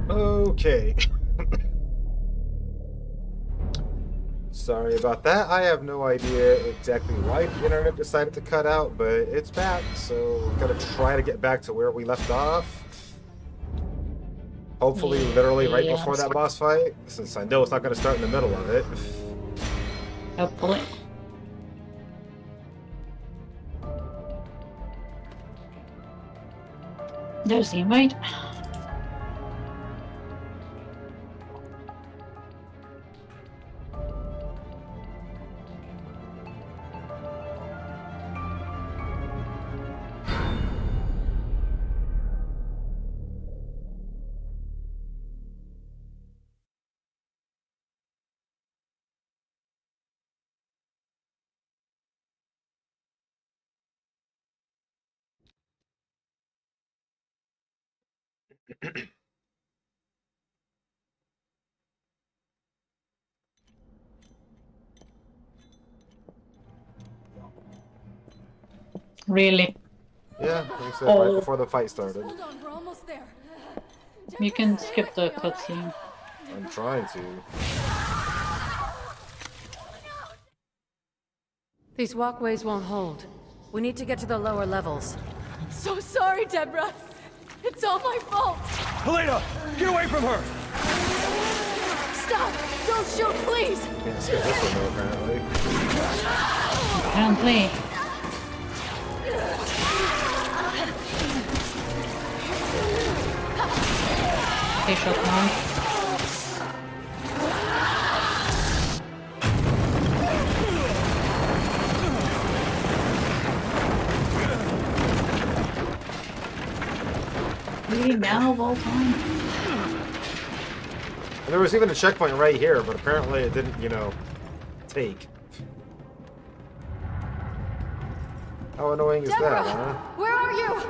Okay. Sorry about that. I have no idea exactly why the internet decided to cut out, but it's back, so we're gonna try to get back to where we left off. Hopefully, literally right before Yes. that boss fight, since I know it's not gonna start in the middle of it. Hopefully. There's the invite. Really? Yeah, like I said, right before the fight started. Hold on, we're almost there. You can skip the cutscene. I'm trying to. These walkways won't hold. We need to get to the lower levels. So sorry, Deborah. It's all my fault. Helena, get away from her! Stop! Don't shoot, please! Can't skip this one though, apparently. Apparently. Okay, shotgun. Really now of all time? And there was even a checkpoint right here, but apparently it didn't, you know, take. How annoying is Deborah! that, huh? Where are you?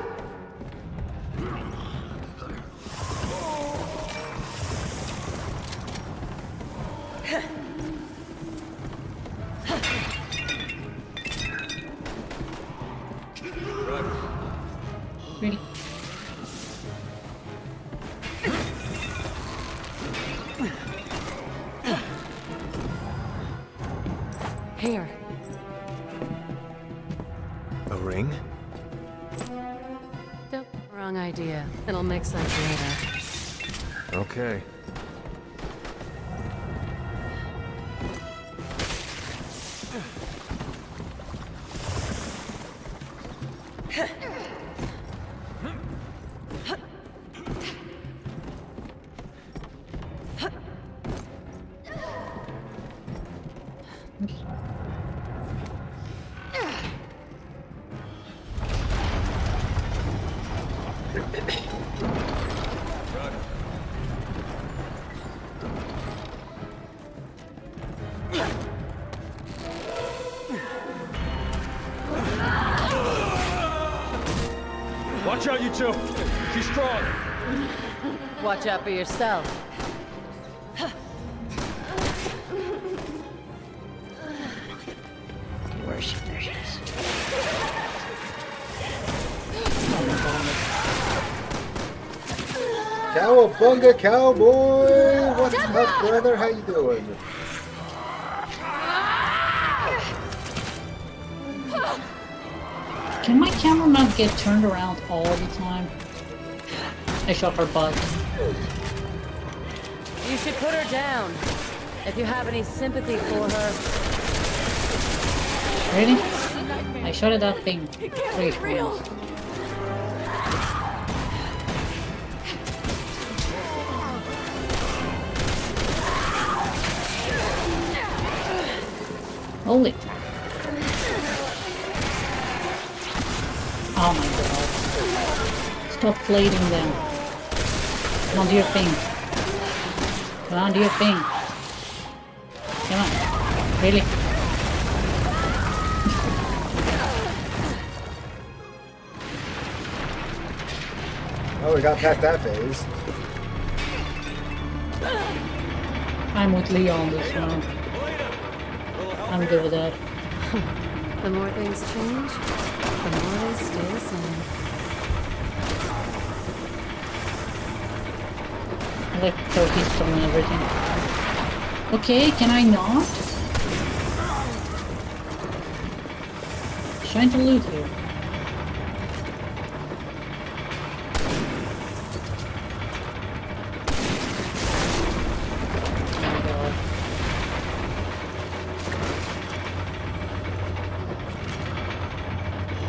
Really? Here. A ring? Nope, wrong idea. It'll make sense later. Okay. Watch out, you two! She's strong! Watch out for yourself. Where is she? There she is. Cowabunga, cowboy! What's up, brother? How you doing? Can my camera not get turned around all the time? I shot her butt. You should put her down. If you have any sympathy for her. Really? I shot at that thing. It can't Three be real. times. Holy. Oh my god. Stop flaying them. Come on, do your thing. Come on, do your thing. Come on. Really? Oh, we got past that phase. I'm with Leon this round. I'm good with that. The more things change, the more they stay the same. I like how he's stolen everything. Okay, can I not? Trying to loot here. Oh my god.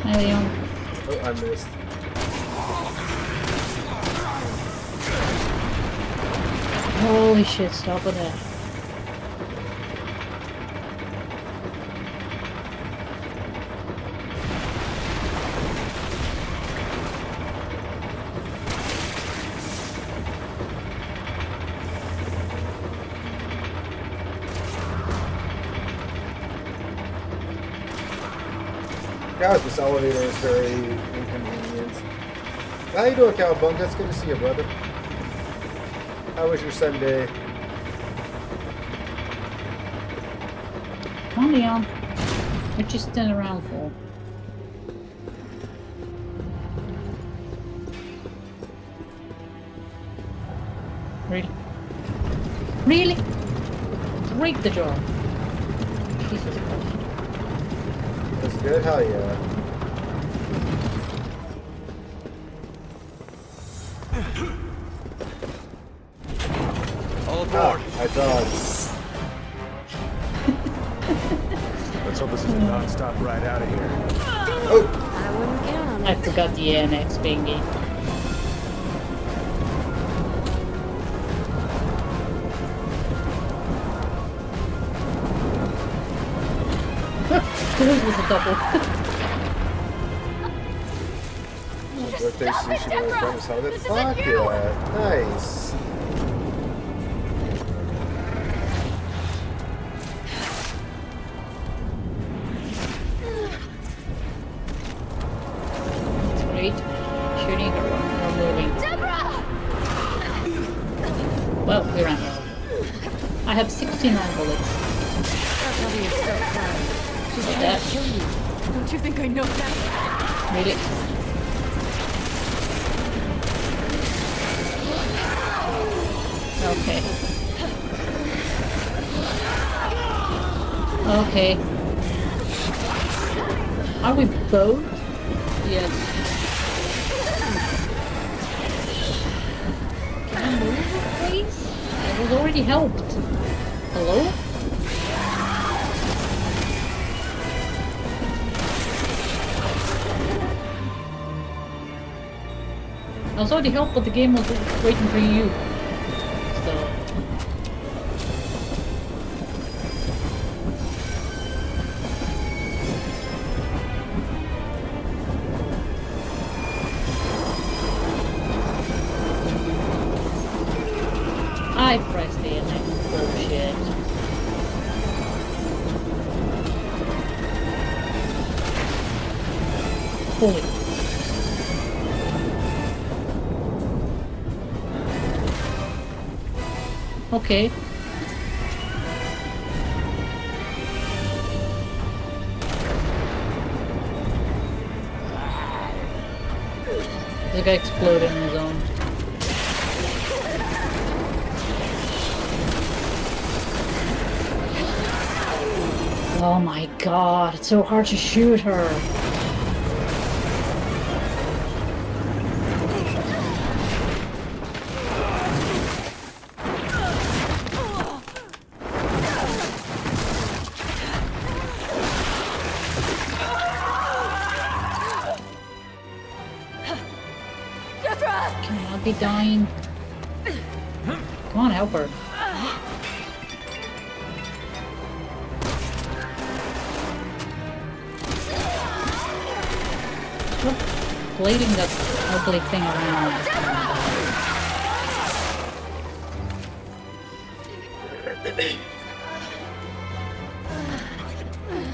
Hi, Leon. Oh, I missed. Holy shit, stop with that. Guys, this elevator is very inconvenient. How you doing, Cowabunga? It's good to see you, brother. How was your Sunday? Come on, Leon. What you standing around for? Really? Really? Break the jar. Jesus Christ. That's good? Hell yeah. All aboard. I dodged. Let's hope this is a non-stop ride out of here. Oh! I wouldn't count on I it. forgot the annex thingy. This was a double. Birthday sushi to my friend's holiday. Fuck yeah. Nice. It's great. Shooting or moving. Deborah! Well, we ran out. I have 69 bullets. That's how you're so proud. She's Like trying that. to kill you. Don't you think I know that? Really? Okay. Okay. Are we both? Yes. Can I move, please? I was already helped. Hello? I was already helped, but the game was waiting for you. So. I pressed the next bullshit. Holy. Okay. The guy exploded on his own. Oh my god, it's so hard to shoot her. Deborah! Cannot be dying. Come on, help her. Stop blading that ugly thing around.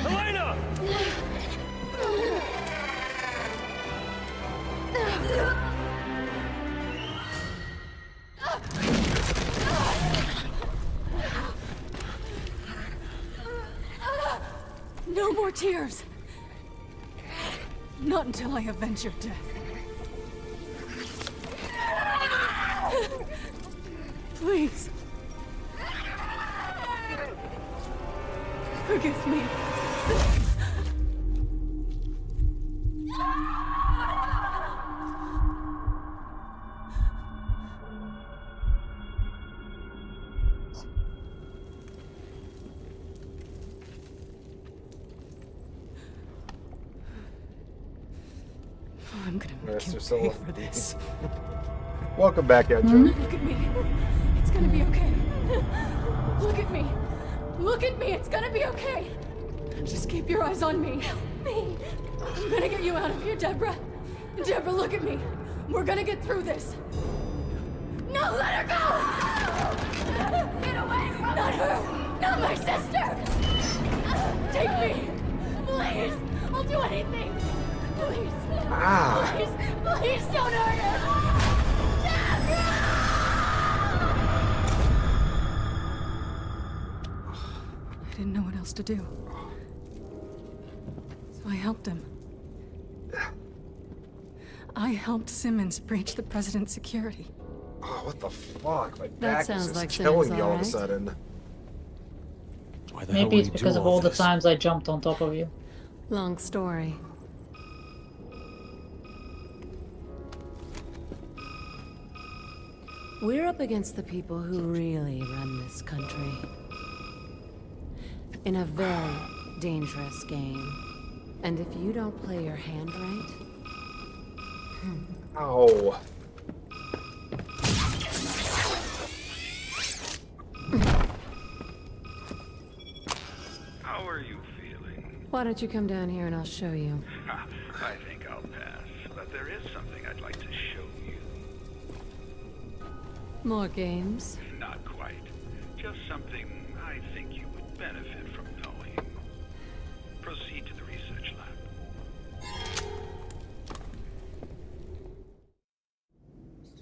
Helena! No more tears. Not until I avenge your death. Please. Forgive me. I'm gonna make Rest you your soul pay in for peace. this. Welcome back, Andrew. Look at me. It's gonna be okay. Look at me. Look at me. It's gonna be okay. Just keep your eyes on me. Help me. I'm gonna get you out of here, Deborah. Deborah, look at me. We're gonna get through this. No, let her go! Get away from Not her! Not my sister! Take me! Please! I'll do anything! Please! Please! Please don't hurt her! I didn't know what else to do. So I helped him. I helped Simmons breach the president's security. Oh, what the fuck? My That back is sounds just like killing Simmons, me all of a alright. sudden. Why the hell Maybe would it's he do because of all the this? times I jumped on top of you. Long story. We're up against the people who really run this country. In a very dangerous game. And if you don't play your hand right, Ow. How are you feeling? why don't you come down here and I'll show you. I think I'll pass, but there is something I'd like to show you. More games? Not quite. Just something I think you would benefit from knowing. Proceed to the research lab.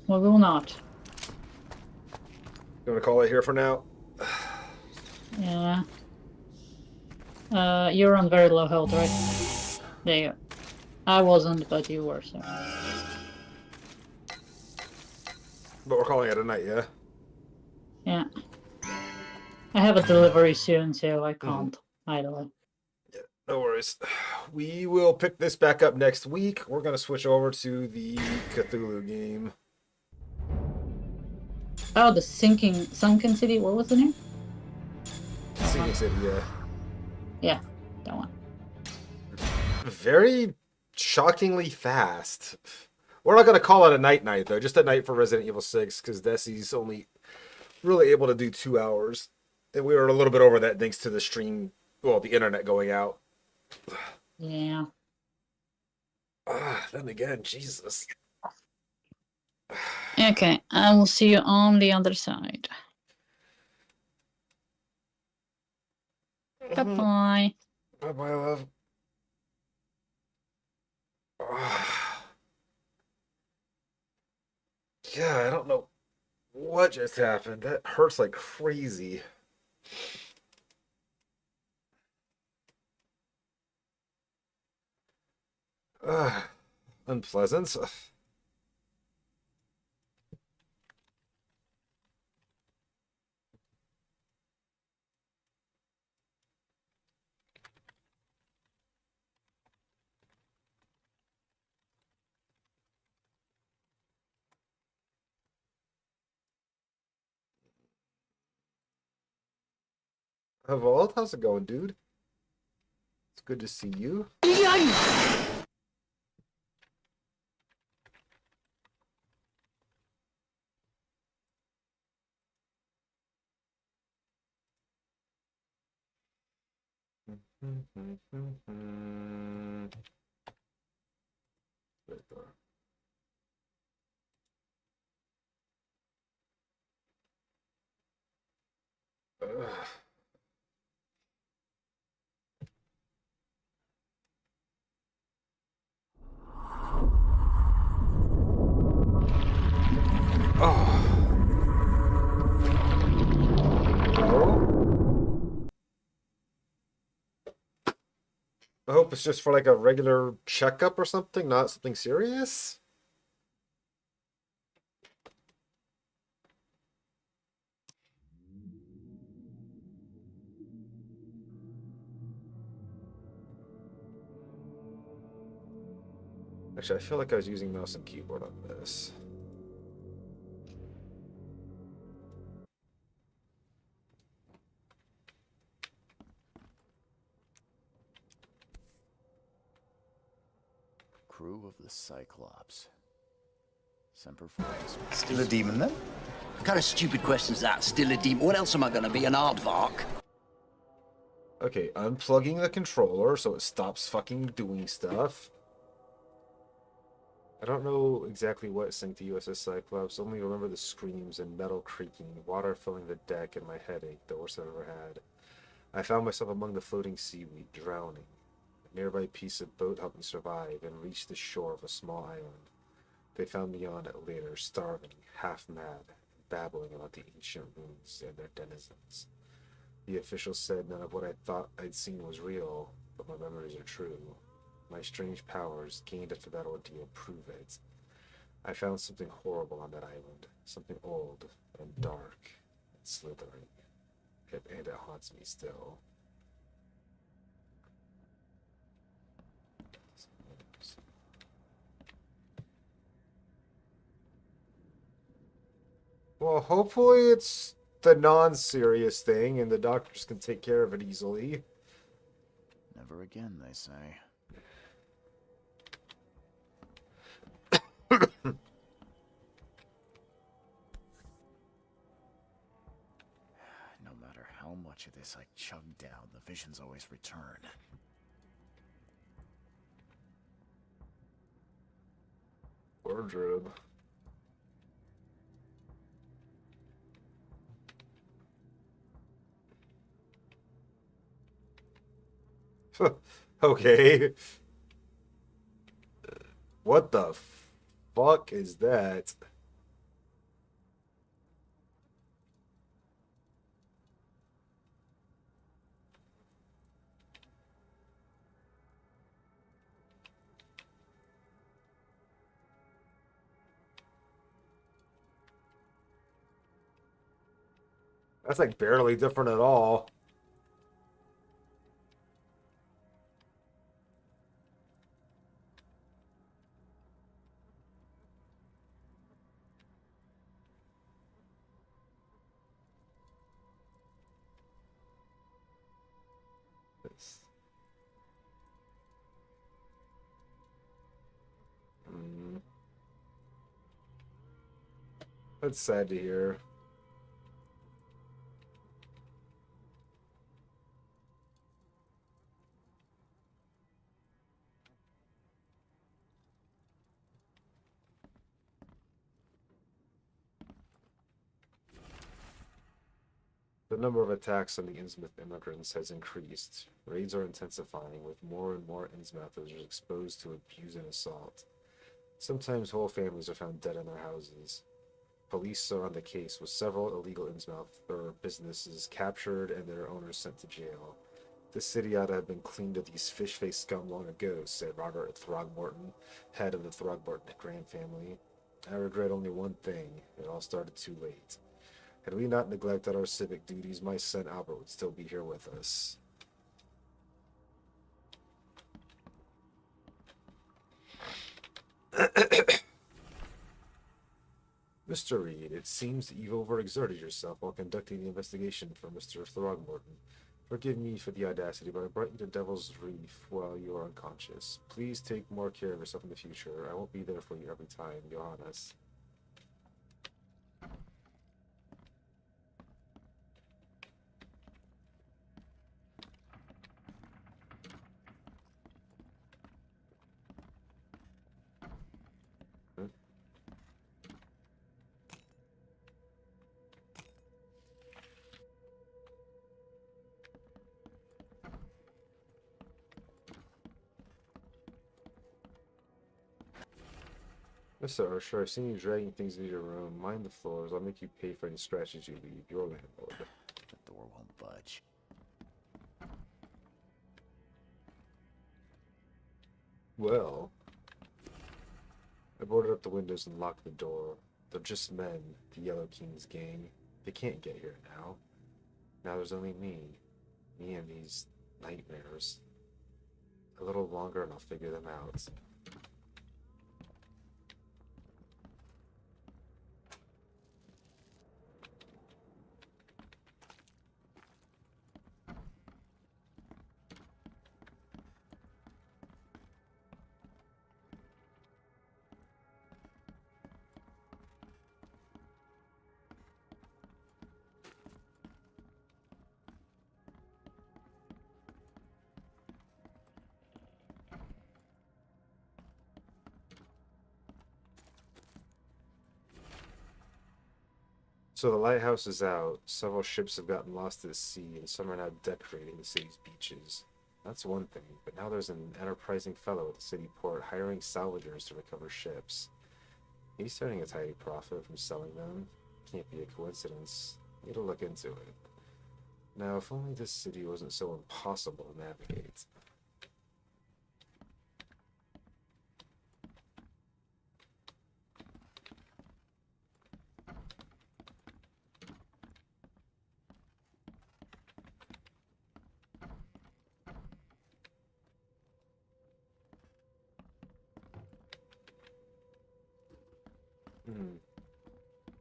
We will not. You want to call it here for now? Yeah. You're on very low health, right? There you go. I wasn't, but you were, so. But we're calling it a night, yeah? Yeah. I have a delivery soon, so I can't idle. No worries. We will pick this back up next week. We're going to switch over to the Cthulhu game. Oh, the Sunken City. What was the name? Sinking City, yeah. Yeah, that one. Very shockingly fast. We're not going to call it a night though. Just a night for Resident Evil 6, because Desi's only really able to do 2 hours. And we were a little bit over that thanks to the stream, well, the internet going out. Yeah. Then again, Jesus. Okay, I will see you on the other side. Bye-bye. Bye-bye, love. Yeah, I don't know what just happened. That hurts like crazy. Unpleasant. Evolved, how's it going, dude? It's good to see you. Ugh. Oh. I hope it's just for like a regular checkup or something, not something serious. Actually, I feel like I was using mouse and keyboard on this. Crew of the Cyclops. Semper Fortis. Still a demon, then? What kind of stupid question's that? Still a demon? What else am I going to be, an aardvark? Okay, unplugging the controller so it stops fucking doing stuff. I don't know exactly what sank the USS Cyclops, only remember the screams and metal creaking, water filling the deck, and my headache, the worst I've ever had. I found myself among the floating seaweed, drowning. A nearby piece of boat helped me survive and reach the shore of a small island. They found me on it later, starving, half mad, babbling about the ancient ruins and their denizens. The officials said none of what I thought I'd seen was real, but my memories are true. My strange powers, gained after that ordeal, prove it. I found something horrible on that island, something old and dark and slithering, and it haunts me still. Well, hopefully it's the non-serious thing and the doctors can take care of it easily. Never again, they say. No matter how much of this I chug down, the visions always return. Wardrobe. Okay. What the fuck is that? That's like barely different at all. This. Mm. That's sad to hear. The number of attacks on the Innsmouth immigrants has increased. Raids are intensifying, with more and more Innsmouthers exposed to abuse and assault. Sometimes whole families are found dead in their houses. Police are on the case, with several illegal Innsmouth businesses captured and their owners sent to jail. The city ought to have been cleaned of these fish-faced scum long ago, said Robert Throgmorton, head of the Throgmorton Grant family. I regret only one thing. It all started too late. Had we not neglected our civic duties, my son Albert would still be here with us. Mr. Reed, it seems that you've overexerted yourself while conducting the investigation for Mr. Throgmorton. Forgive me for the audacity, but I brought you to Devil's Reef while you are unconscious. Please take more care of yourself in the future. I won't be there for you every time, Johannes. Mr. Ursher, I've seen you dragging things into your room. Mind the floors. I'll make you pay for any scratches you leave. Your landlord. The door won't budge. Well, I boarded up the windows and locked the door. They're just men, the Yellow King's gang. They can't get here now. Now there's only me. Me and these nightmares. A little longer and I'll figure them out. So the lighthouse is out. Several ships have gotten lost at sea, and some are now decorating the city's beaches. That's one thing, but now there's an enterprising fellow at the city port hiring salvagers to recover ships. He's starting a tidy profit from selling them. Can't be a coincidence. Need to look into it. Now, if only this city wasn't so impossible to navigate.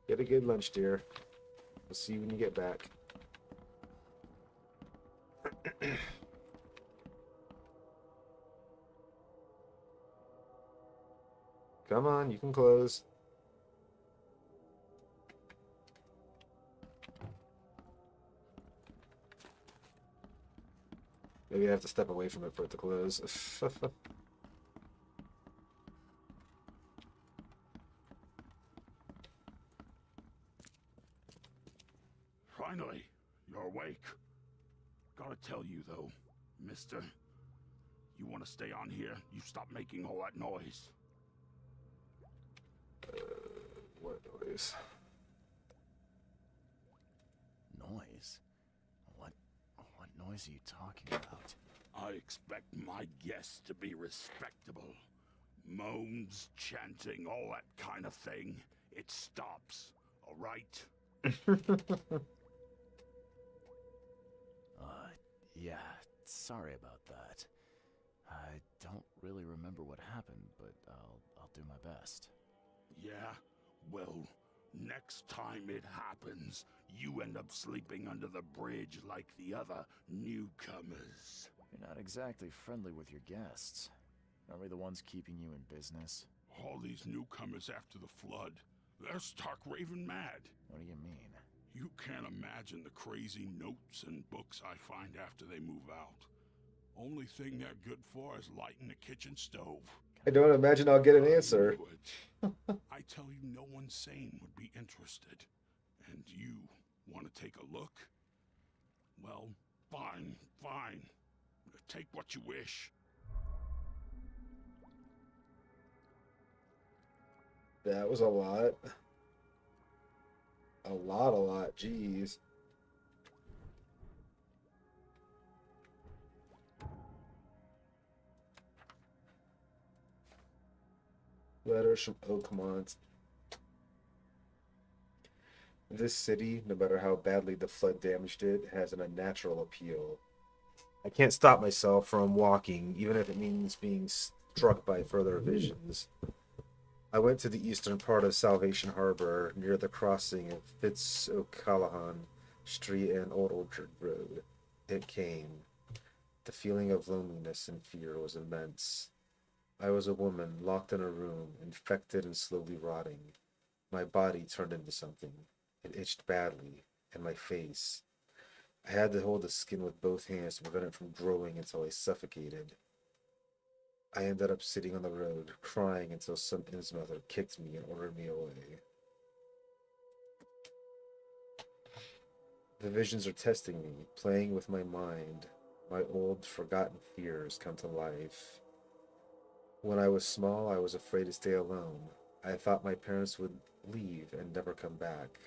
Get a good lunch, dear. We'll see you when you get back. Come on, you can close. Maybe I have to step away from it for it to close. Finally, you're awake. Gotta tell you though, mister, you want to stay on here, you stop making all that noise. What noise? Noise? What noise are you talking about? I expect my guests to be respectable. Moans, chanting, all that kind of thing. It stops, all right? Yeah, sorry about that. I don't really remember what happened, but I'll do my best. Yeah? Well, next time it happens, you end up sleeping under the bridge like the other newcomers. You're not exactly friendly with your guests. Aren't we the ones keeping you in business? All these newcomers after the flood, they're stark raving mad. What do you mean? You can't imagine the crazy notes and books I find after they move out. Only thing they're good for is lighting the kitchen stove. I don't imagine I'll get an answer. I knew it. I tell you, no one sane would be interested. And you want to take a look? Well, fine, fine. Take what you wish. That was a lot. A lot. Jeez. Letters from Oakmont. This city, no matter how badly the flood damaged it, has an unnatural appeal. I can't stop myself from walking, even if it means being struck by further visions. I went to the eastern part of Salvation Harbor, near the crossing of Fitz-O'Callaghan Street and Old Orchard Road. It came. The feeling of loneliness and fear was immense. I was a woman, locked in a room, infected and slowly rotting. My body turned into something. It itched badly, and my face. I had to hold the skin with both hands to prevent it from growing until I suffocated. I ended up sitting on the road, crying until some Innsmouth kicked me and ordered me away. The visions are testing me, playing with my mind. My old, forgotten fears come to life. When I was small, I was afraid to stay alone. I thought my parents would leave and never come back.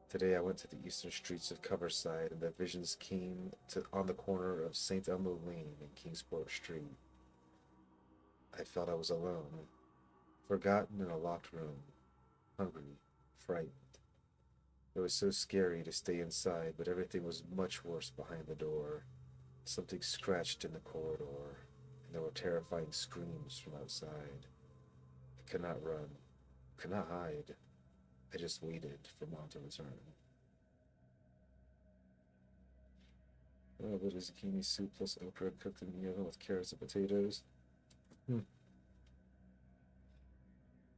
Today I went to the eastern streets of Coverside, and the visions came on the corner of St. Elmo Lane and Kingsport Street. I felt I was alone, forgotten in a locked room, hungry, frightened. It was so scary to stay inside, but everything was much worse behind the door. Something scratched in the corridor, and there were terrifying screams from outside. I could not run, could not hide. I just waited for Mom to return. Oh, but a zucchini soup plus okra cooked in the oven with carrots and potatoes.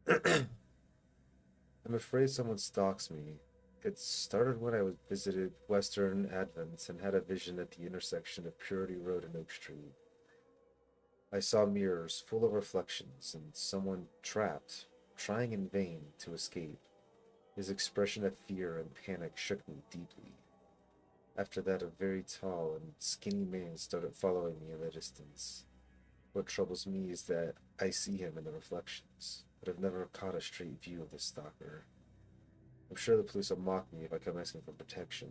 I'm afraid someone stalks me. It started when I visited Western Advent and had a vision at the intersection of Purity Road and Oak Street. I saw mirrors full of reflections and someone trapped, trying in vain to escape. His expression of fear and panic shook me deeply. After that, a very tall and skinny man started following me in the distance. What troubles me is that I see him in the reflections, but I've never caught a straight view of the stalker. I'm sure the police will mock me if I come asking for protection.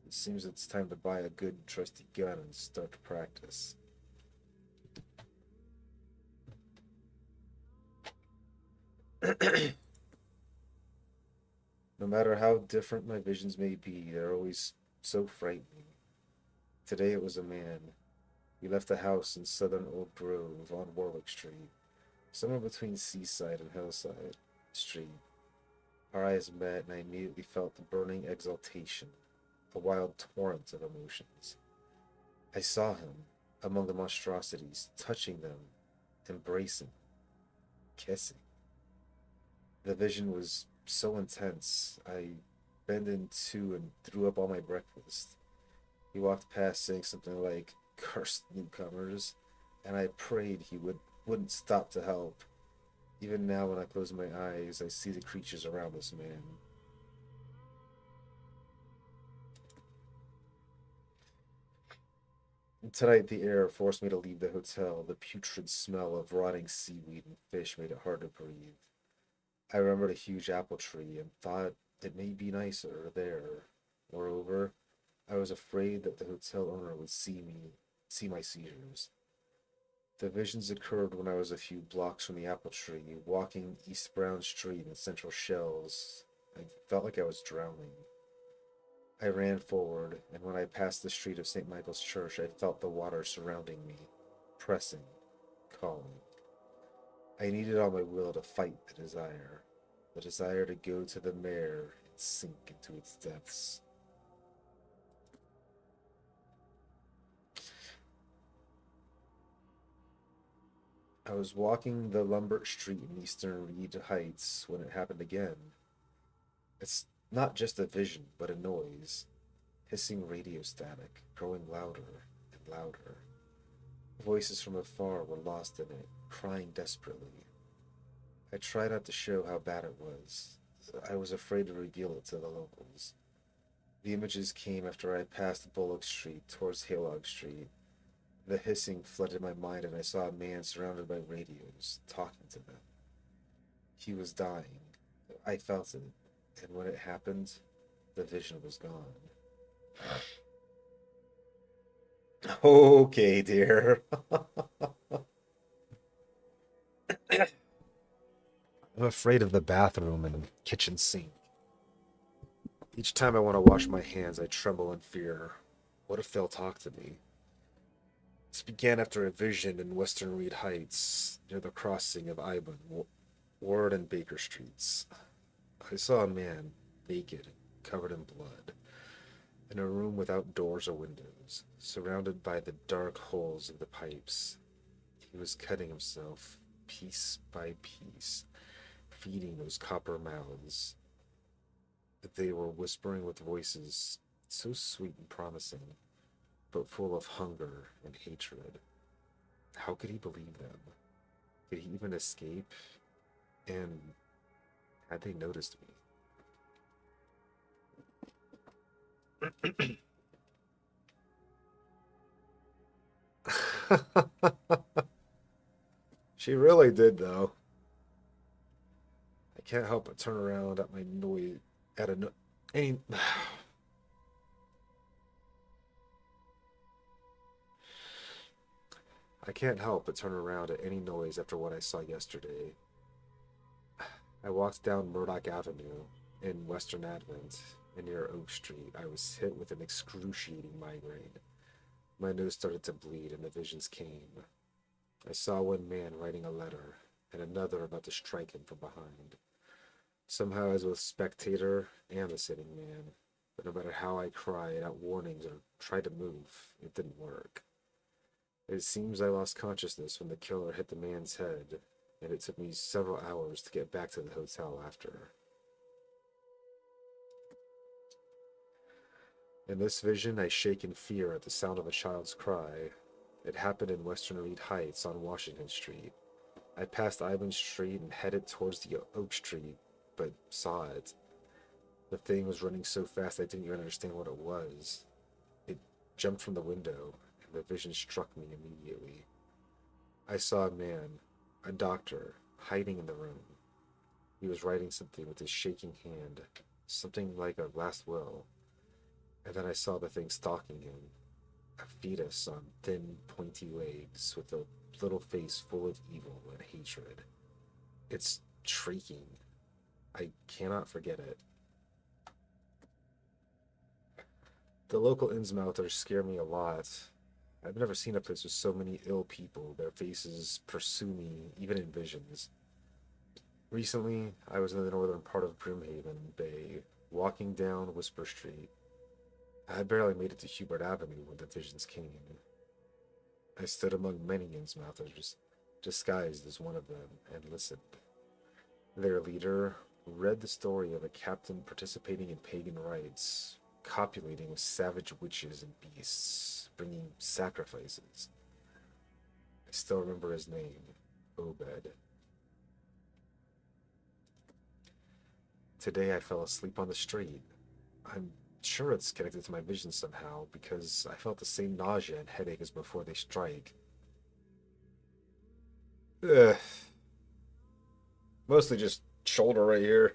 It seems it's time to buy a good, trusty gun and start to practice. No matter how different my visions may be, they're always so frightening. Today it was a man. We left the house in southern Old Grove on Warwick Street, somewhere between Seaside and Hillside Street. Our eyes met, and I immediately felt the burning exultation, a wild torrent of emotions. I saw him among the monstrosities, touching them, embracing, kissing. The vision was so intense, I bent in two and threw up all my breakfast. He walked past saying something like, "Cursed newcomers," and I prayed he wouldn't stop to help. Even now, when I close my eyes, I see the creatures around this man. Tonight, the air forced me to leave the hotel. The putrid smell of rotting seaweed and fish made it hard to breathe. I remembered a huge apple tree and thought it may be nicer there. Moreover, I was afraid that the hotel owner would see my seizures. The visions occurred when I was a few blocks from the apple tree, walking East Brown Street in Central Shells. I felt like I was drowning. I ran forward, and when I passed the street of St. Michael's Church, I felt the water surrounding me, pressing, calling. I needed all my will to fight the desire to go to the mare and sink into its depths. I was walking the Lombard Street in Eastern Reed Heights when it happened again. It's not just a vision, but a noise. Hissing radio static, growing louder and louder. Voices from afar were lost in it, crying desperately. I tried not to show how bad it was. I was afraid to reveal it to the locals. The images came after I passed Bullock Street towards Haylog Street. The hissing flooded my mind, and I saw a man surrounded by radios, talking to them. He was dying. I felt it, and when it happened, the vision was gone. Okay, dear. I'm afraid of the bathroom and kitchen sink. Each time I want to wash my hands, I tremble in fear. What if they'll talk to me? This began after a vision in Western Reed Heights, near the crossing of Iban, Ward and Baker Streets. I saw a man, naked, covered in blood, in a room without doors or windows, surrounded by the dark holes of the pipes. He was cutting himself, piece by piece, feeding those copper mouths. They were whispering with voices so sweet and promising, but full of hunger and hatred. How could he believe them? Could he even escape? And had they noticed me? She really did, though. I can't help but turn around at my noise at a any. I can't help but turn around at any noise after what I saw yesterday. I walked down Murdoch Avenue in Western Advent, and near Oak Street, I was hit with an excruciating migraine. My nose started to bleed, and the visions came. I saw one man writing a letter, and another about to strike him from behind. Somehow I was both spectator and the sitting man, but no matter how I cried out warnings or tried to move, it didn't work. It seems I lost consciousness when the killer hit the man's head, and it took me several hours to get back to the hotel after. In this vision, I shake in fear at the sound of a child's cry. It happened in Western Reed Heights on Washington Street. I passed Ivan Street and headed towards the Oak Street, but saw it. The thing was running so fast I didn't even understand what it was. It jumped from the window, and the vision struck me immediately. I saw a man, a doctor, hiding in the room. He was writing something with his shaking hand, something like a last will. And then I saw the thing stalking him, a fetus on thin, pointy legs with a little face full of evil and hatred. It's shrieking. I cannot forget it. The local Innsmouters scare me a lot. I've never seen a place with so many ill people. Their faces pursue me, even in visions. Recently, I was in the northern part of Brimhaven Bay, walking down Whisper Street. I had barely made it to Hubert Avenue when the visions came. I stood among many Innsmouthers, disguised as one of them, and listened. Their leader read the story of a captain participating in pagan rites, copulating with savage witches and beasts, bringing sacrifices. I still remember his name, Obed. Today I fell asleep on the street. I'm sure it's connected to my vision somehow, because I felt the same nausea and headache as before they strike. Ugh. Mostly just shoulder right here.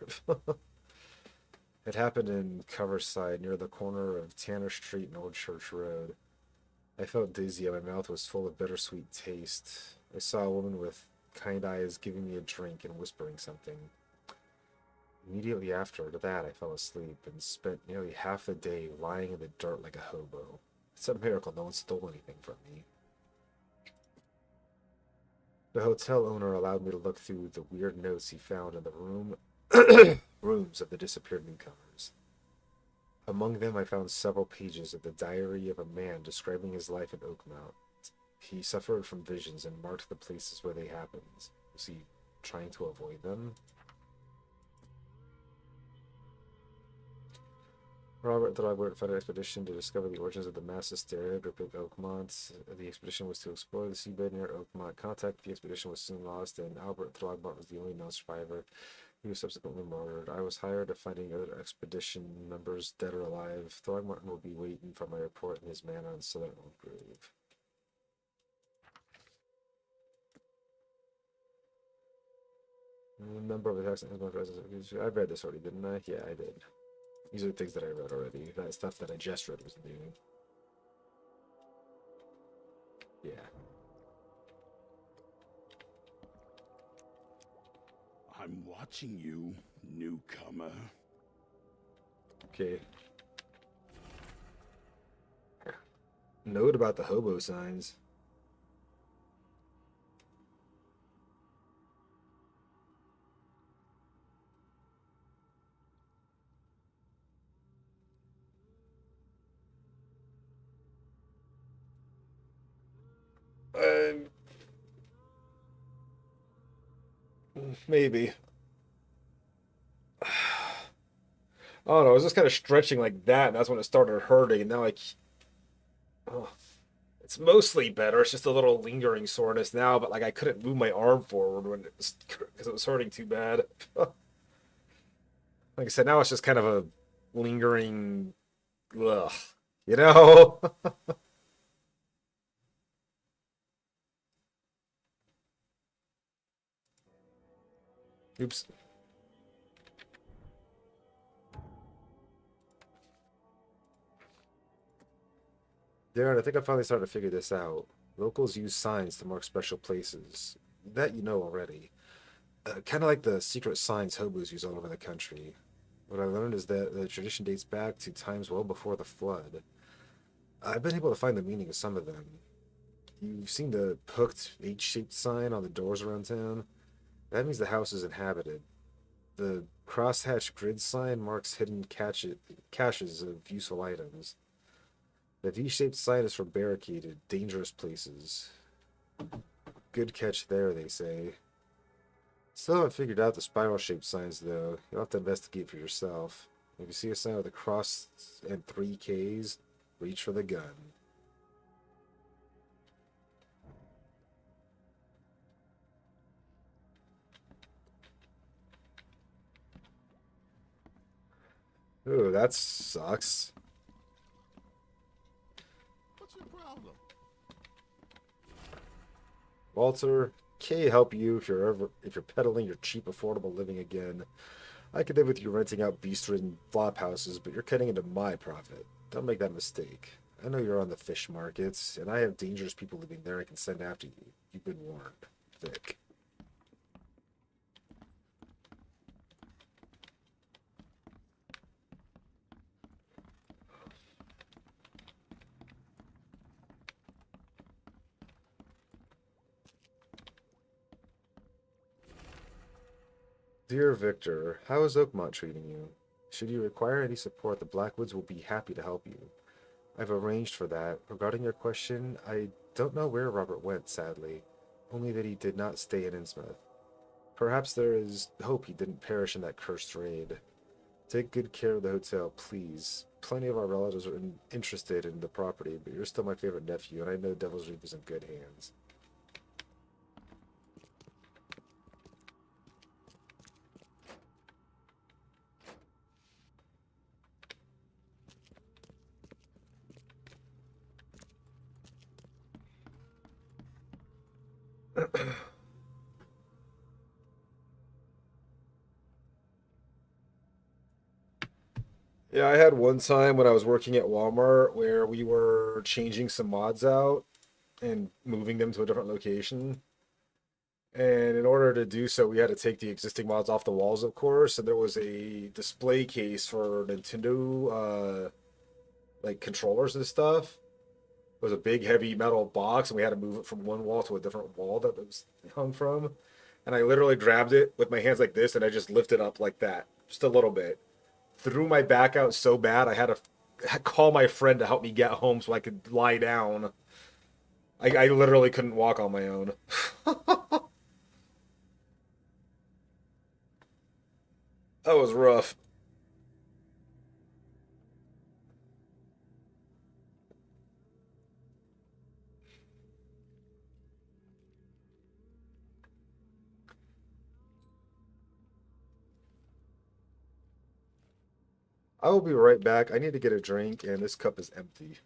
It happened in Coverside, near the corner of Tanner Street and Old Church Road. I felt dizzy and my mouth was full of bittersweet taste. I saw a woman with kind eyes giving me a drink and whispering something. Immediately after that, I fell asleep and spent nearly half the day lying in the dirt like a hobo. It's a miracle no one stole anything from me. The hotel owner allowed me to look through the weird notes he found in the rooms of the disappeared newcomers. Among them, I found several pages of the diary of a man describing his life in Oakmount. He suffered from visions and marked the places where they happened. Was he trying to avoid them? Robert thought I would find an expedition to discover the origins of the mass hysteria gripping Oakmont. The expedition was to explore the seabed near Oakmont. Contact with the expedition was soon lost, and Albert Throgmont was the only known survivor. He was subsequently murdered. I was hired to finding other expedition members, dead or alive. Throgmorton will be waiting for my report in his manor in Southern Oak Grove. A number of attacks on my residence. I read this already, didn't I? Yeah, I did. These are things that I read already. That stuff that I just read was new. Yeah. I'm watching you, newcomer. Okay. Note about the hobo signs. Maybe. Oh no, I was just kind of stretching like that, and that's when it started hurting. And now oh, it's mostly better. It's just a little lingering soreness now, but like I couldn't move my arm forward when it was because it was hurting too bad. Like I said, now it's just kind of a lingering, ugh, you know. Oops. Darren, I think I'm finally starting to figure this out. Locals use signs to mark special places. That you know already. Kind of like the secret signs hobos use all over the country. What I learned is that the tradition dates back to times well before the flood. I've been able to find the meaning of some of them. You've seen the hooked H-shaped sign on the doors around town? That means the house is inhabited. The crosshatch grid sign marks hidden caches of useful items. The V-shaped sign is for barricaded, dangerous places. Good catch there, they say. Still haven't figured out the spiral-shaped signs, though. You'll have to investigate for yourself. If you see a sign with a cross and 3 Ks, reach for the gun. Ooh, that sucks. What's your problem? Walter, K help you if you're peddling your cheap, affordable living again. I could live with you renting out beast-ridden flop houses, but you're cutting into my profit. Don't make that mistake. I know you're on the fish markets, and I have dangerous people living there I can send after you. You've been warned. Vic. Dear Victor, how is Oakmont treating you? Should you require any support, the Blackwoods will be happy to help you. I've arranged for that. Regarding your question, I don't know where Robert went, sadly. Only that he did not stay in Innsmouth. Perhaps there is hope he didn't perish in that cursed raid. Take good care of the hotel, please. Plenty of our relatives are interested in the property, but you're still my favorite nephew, and I know Devil's Reap is in good hands. Yeah, I had one time when I was working at Walmart where we were changing some mods out and moving them to a different location. And in order to do so, we had to take the existing mods off the walls, of course. And there was a display case for Nintendo, like controllers and stuff. It was a big, heavy metal box, and we had to move it from one wall to a different wall that it was hung from. And I literally grabbed it with my hands like this, and I just lifted up like that, just a little bit. Threw my back out so bad, I had to call my friend to help me get home so I could lie down. I literally couldn't walk on my own. That was rough. I will be right back. I need to get a drink, and this cup is empty.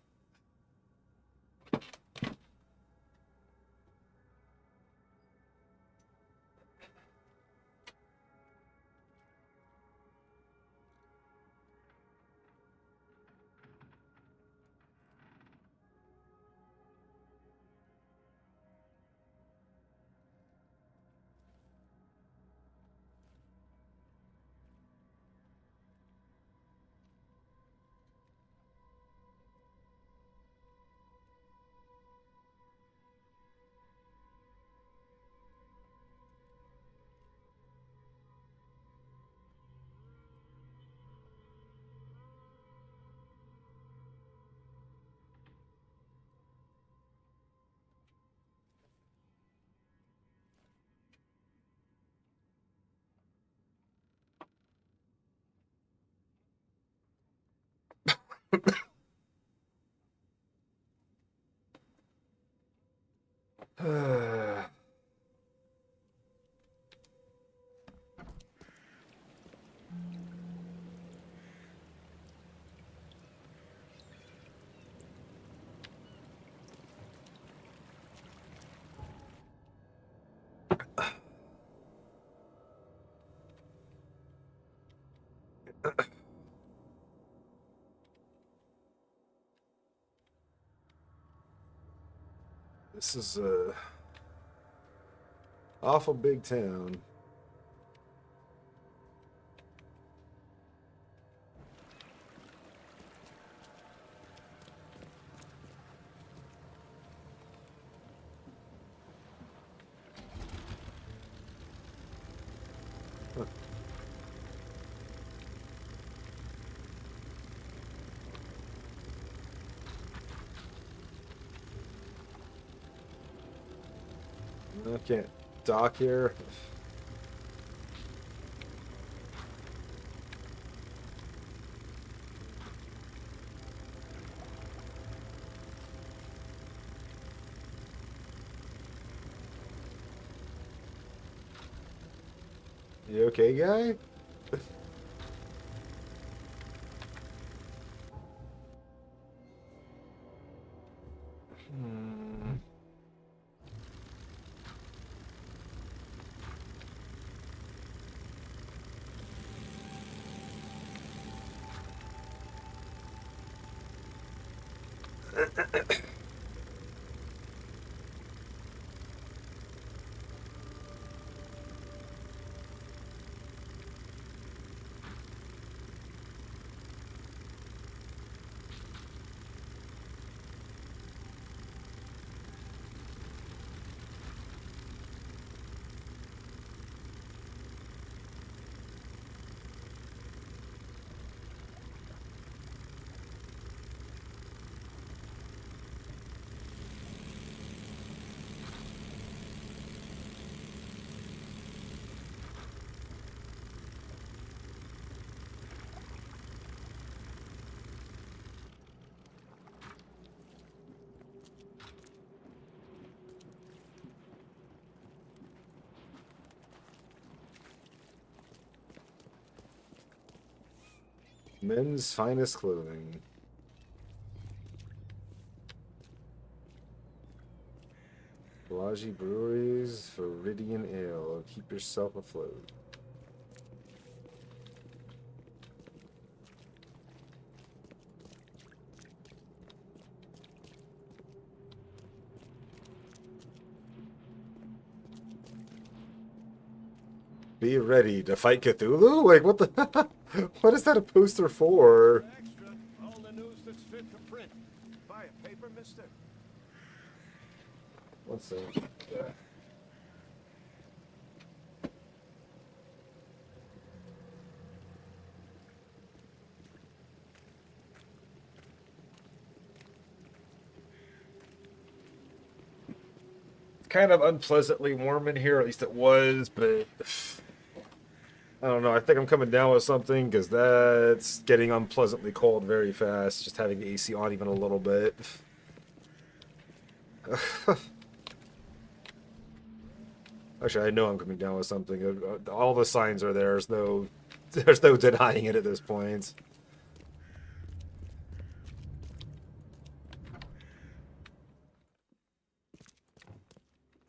This is a awful big town. I can't dock here. You okay, guy? Men's finest clothing. Bellagio Breweries, Viridian Ale. Keep yourself afloat. Be ready to fight Cthulhu? Like, what the... What is that a poster for? Extra, all the news that's fit for print. Buy a paper, mister? Let's see. Kind of unpleasantly warm in here, at least it was, but I don't know. I think I'm coming down with something because that's getting unpleasantly cold very fast. Just having the AC on even a little bit. Actually, I know I'm coming down with something. All the signs are there. There's no denying it at this point.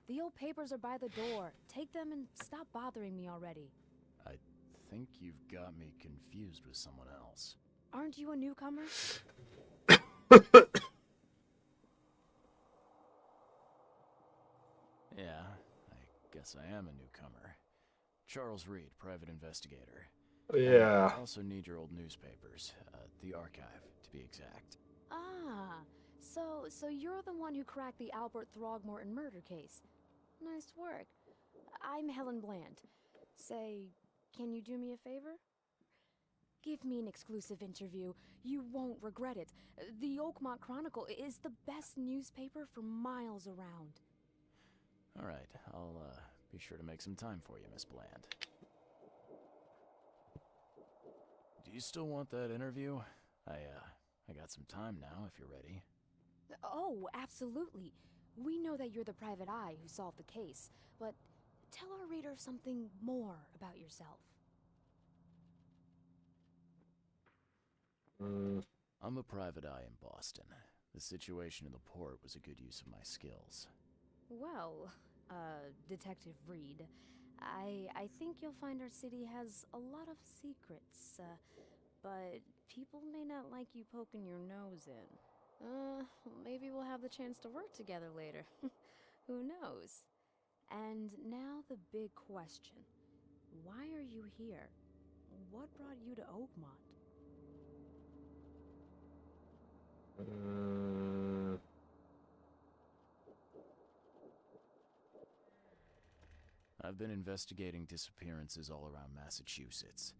The old papers are by the door. Take them and stop bothering me already. I think you've got me confused with someone else. Aren't you a newcomer? Yeah, I guess I am a newcomer. Charles Reed, private investigator. Yeah. I also need your old newspapers, the archive, to be exact. Ah, so you're the one who cracked the Albert Throgmorton murder case. Nice work. I'm Helen Bland. Say, can you do me a favor? Give me an exclusive interview. You won't regret it. The Oakmont Chronicle is the best newspaper for miles around. All right, I'll be sure to make some time for you, Miss Bland. Do you still want that interview? I got some time now, if you're ready. Oh, absolutely. We know that you're the private eye who solved the case, but tell our readers something more about yourself. I'm a private eye in Boston. The situation in the port was a good use of my skills. Well, Detective Reed, I think you'll find our city has a lot of secrets, but people may not like you poking your nose in. Maybe we'll have the chance to work together later. Who knows? And now the big question. Why are you here? What brought you to Oakmont? I've been investigating disappearances all around Massachusetts.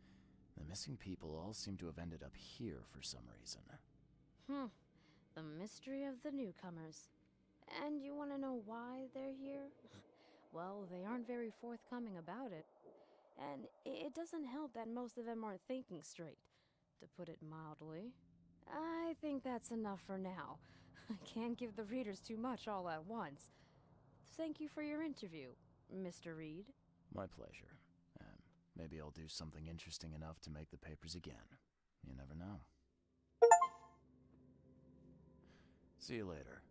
The missing people all seem to have ended up here for some reason. The mystery of the newcomers. And you want to know why they're here? Well, they aren't very forthcoming about it. And it doesn't help that most of them aren't thinking straight, to put it mildly. I think that's enough for now. I can't give the readers too much all at once. Thank you for your interview, Mr. Reed. My pleasure. Maybe I'll do something interesting enough to make the papers again. You never know. See you later.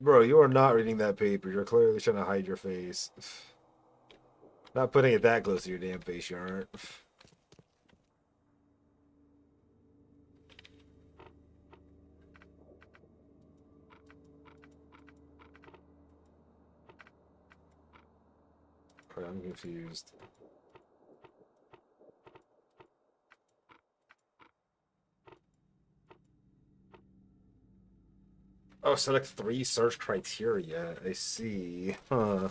Bro, you are not reading that paper. You're clearly trying to hide your face. Not putting it that close to your damn face, you aren't. Alright, I'm confused. Oh, select 3 search criteria. I see. Huh.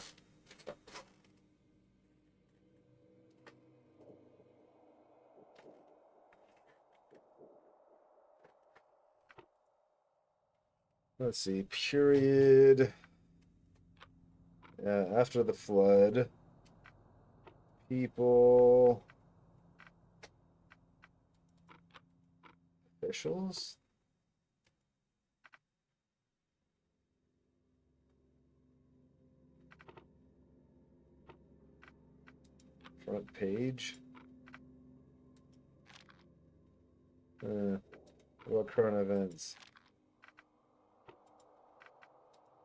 Let's see. Period. Yeah, after the flood. People. Officials? Front page? What current events?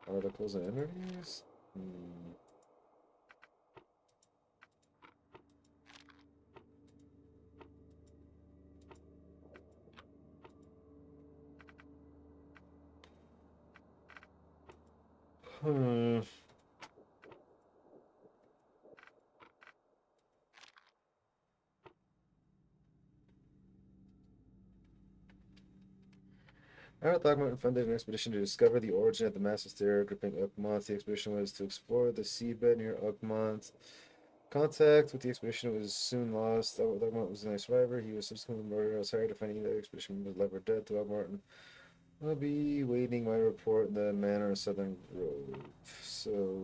Articles and interviews? Hmm. Our Thugmont funded an expedition to discover the origin of the mass hysteria gripping Oakmont. The expedition was to explore the seabed near Oakmont. Contact with the expedition was soon lost. Thugmont was the only survivor. He was subsequently murdered. I was hired to find the expedition was left or dead. Thugmont will be waiting my report in the Manor of Southern Grove. So,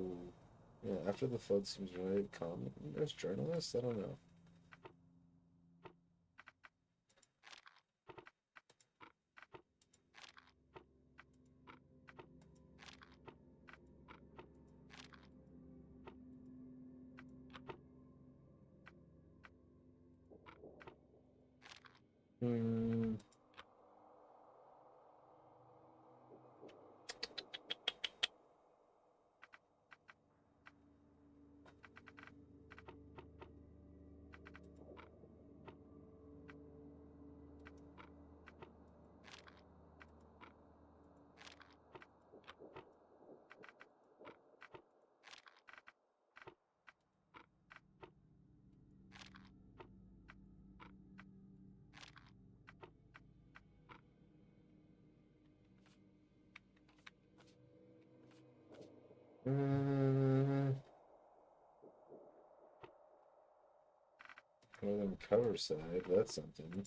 yeah, after the flood seems right. Comment as journalist? I don't know. Hmm. Well, then cover side, that's something.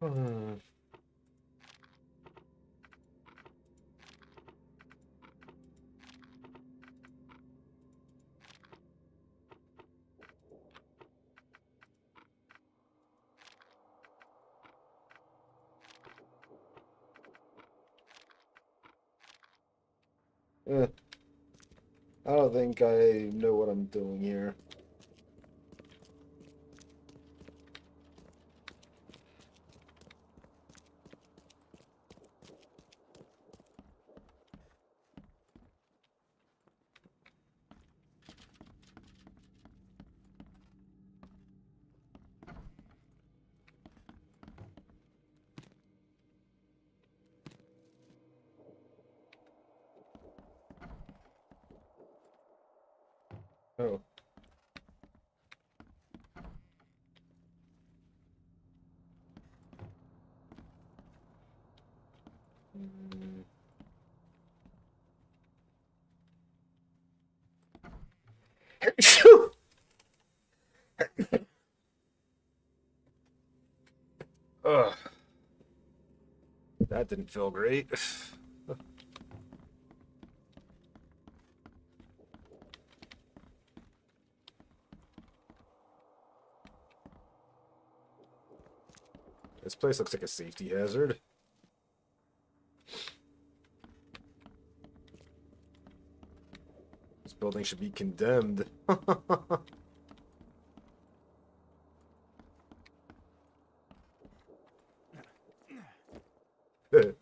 Hmm. Eh, I don't think I know what I'm doing here. Oh. Mm. Ugh. That didn't feel great. This place looks like a safety hazard. This building should be condemned. Uh,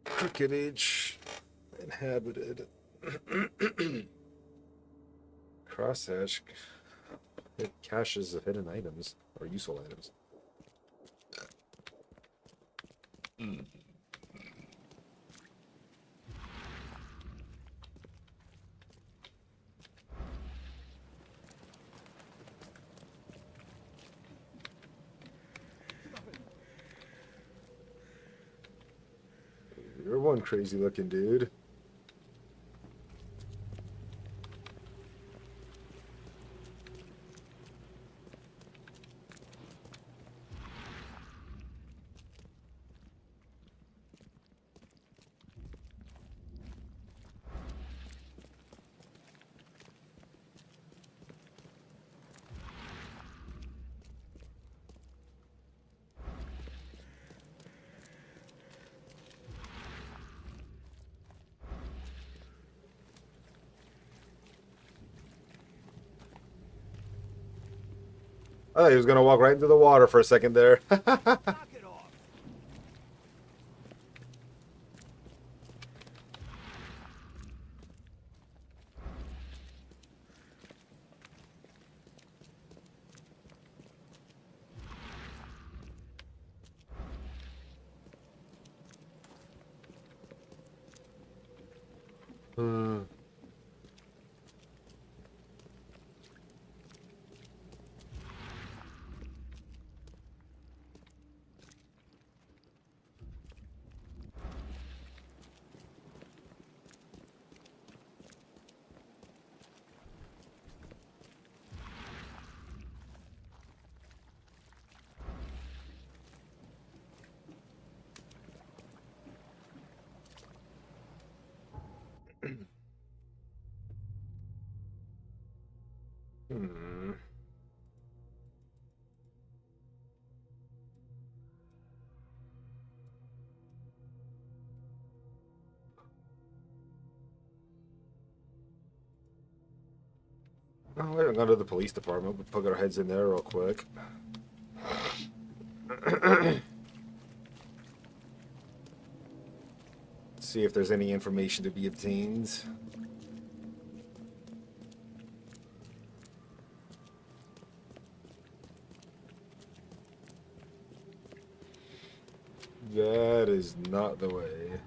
Cricket Age inhabited. Crosshatch. It caches of hidden items or useful items. You're one crazy looking dude. I thought he was gonna walk right into the water for a second there. Hmm. Oh, we haven't gone to the police department. We'll poke our heads in there real quick. See if there's any information to be obtained. That is not the way.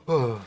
Oh.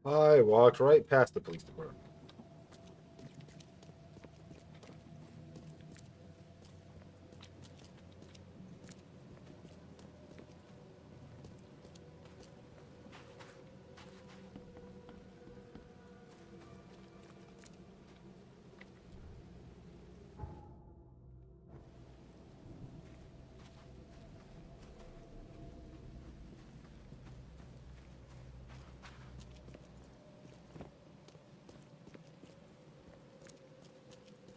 I walked right past the police department.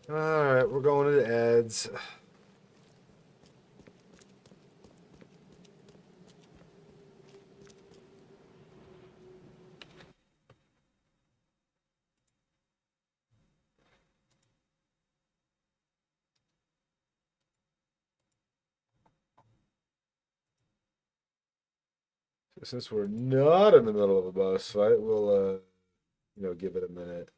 Alright, we're going to Ed's. Since we're not in the middle of a boss fight, we'll, give it a minute.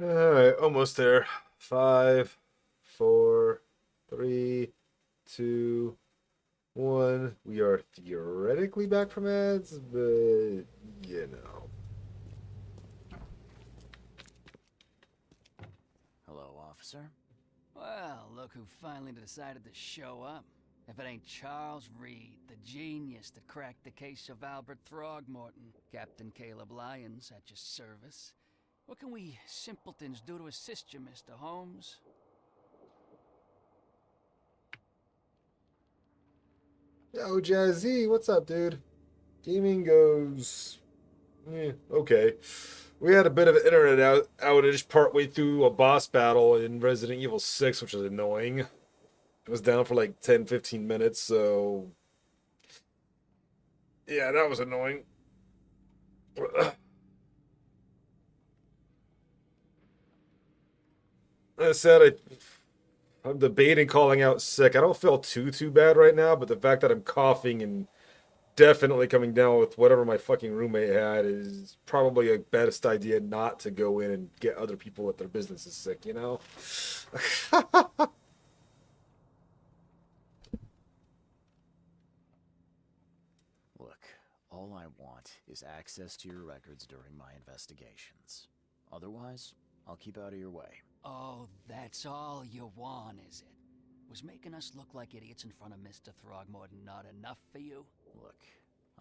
Alright, almost there. 5, 4, 3, 2, 1. We are theoretically back from ads, but you know. Hello, officer. Well, look who finally decided to show up. If it ain't Charles Reed, the genius that cracked the case of Albert Throgmorton. Captain Caleb Lyons at your service. What can we simpletons do to assist you, Mr. Holmes? Yo, Jazzy, what's up, dude? Gaming goes. Okay. We had a bit of an internet outage partway through a boss battle in Resident Evil 6, which was annoying. It was down for like 10, 15 minutes, so. Yeah, that was annoying. I said I'm debating calling out sick. I don't feel too bad right now, but the fact that I'm coughing and definitely coming down with whatever my fucking roommate had is probably a best idea not to go in and get other people with their businesses sick, you know? Look, all I want is access to your records during my investigations. Otherwise, I'll keep out of your way. Oh, that's all you want, is it? Was making us look like idiots in front of Mr. Throgmorton not enough for you? Look,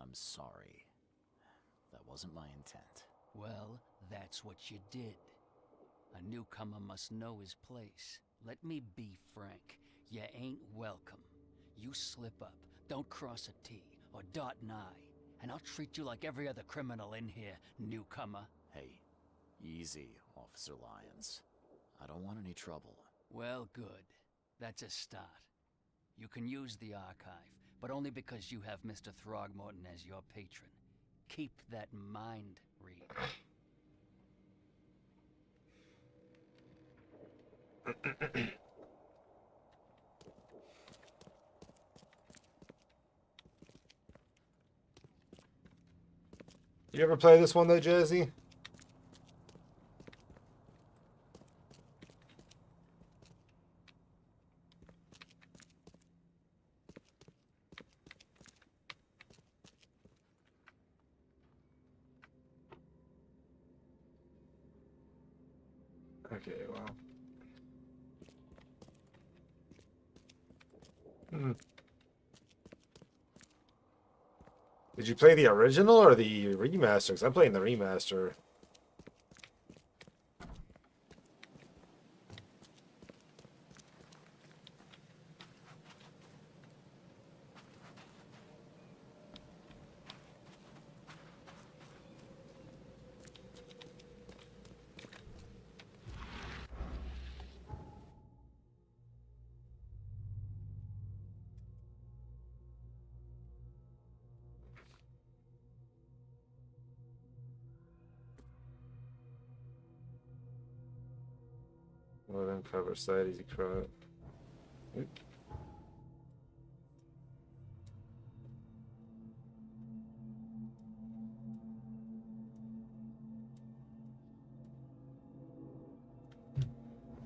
I'm sorry. That wasn't my intent. Well, that's what you did. A newcomer must know his place. Let me be frank. You ain't welcome. You slip up, don't cross a T or dot an I, and I'll treat you like every other criminal in here, newcomer. Hey, easy, Officer Lyons. I don't want any trouble. Well, good. That's a start. You can use the archive, but only because you have Mr. Throgmorton as your patron. Keep that in mind, Reed. You ever play this one though, Jazzy? Okay, well. Did you play the original or the remaster? 'Cause I'm playing the remaster. Well, then cover side, easy crowd.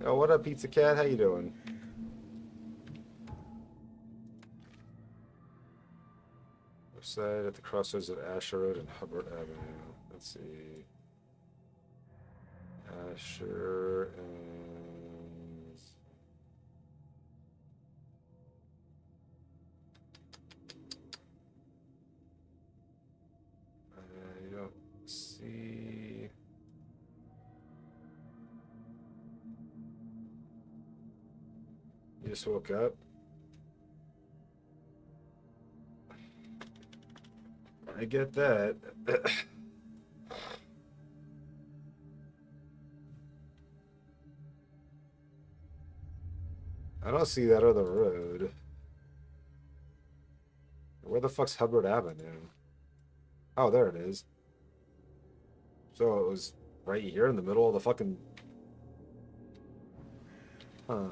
Oh, what up, Pizza Cat? How you doing? Side at the crossroads of Asher Road and Hubbard Avenue. Let's see. Asher and I don't see. You just woke up. I get that. I don't see that other road. Where the fuck's Hubbard Avenue? Oh, there it is. So it was right here in the middle of the fucking... Huh.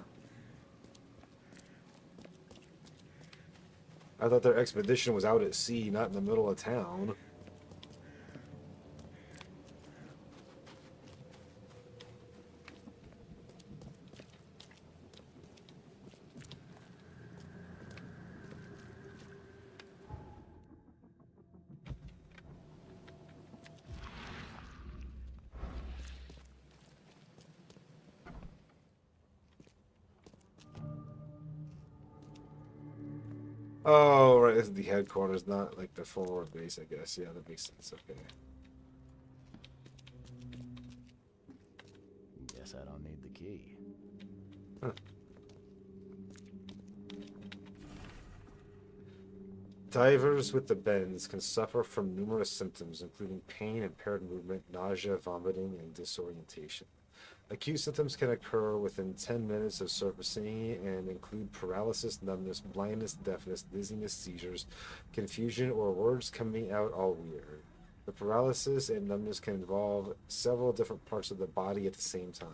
I thought their expedition was out at sea, not in the middle of town. Oh, right, this is the headquarters, not like the forward base, I guess. Yeah, that makes sense. Okay. Guess I don't need the key. Huh. Divers with the bends can suffer from numerous symptoms, including pain, impaired movement, nausea, vomiting, and disorientation. Acute symptoms can occur within 10 minutes of surfacing and include paralysis, numbness, blindness, deafness, dizziness, seizures, confusion, or words coming out all weird. The paralysis and numbness can involve several different parts of the body at the same time.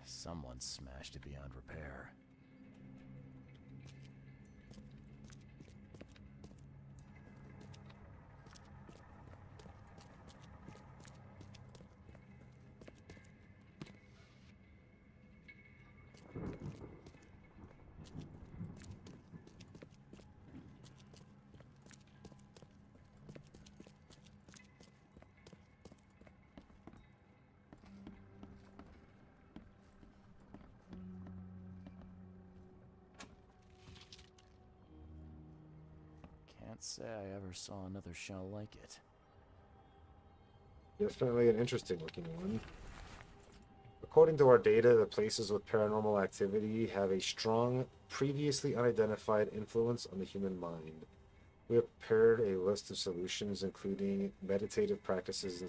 Someone smashed it beyond repair. Can't say I ever saw another shell like it. Definitely an interesting looking one. According to our data, the places with paranormal activity have a strong, previously unidentified influence on the human mind. We have prepared a list of solutions, including meditative practices and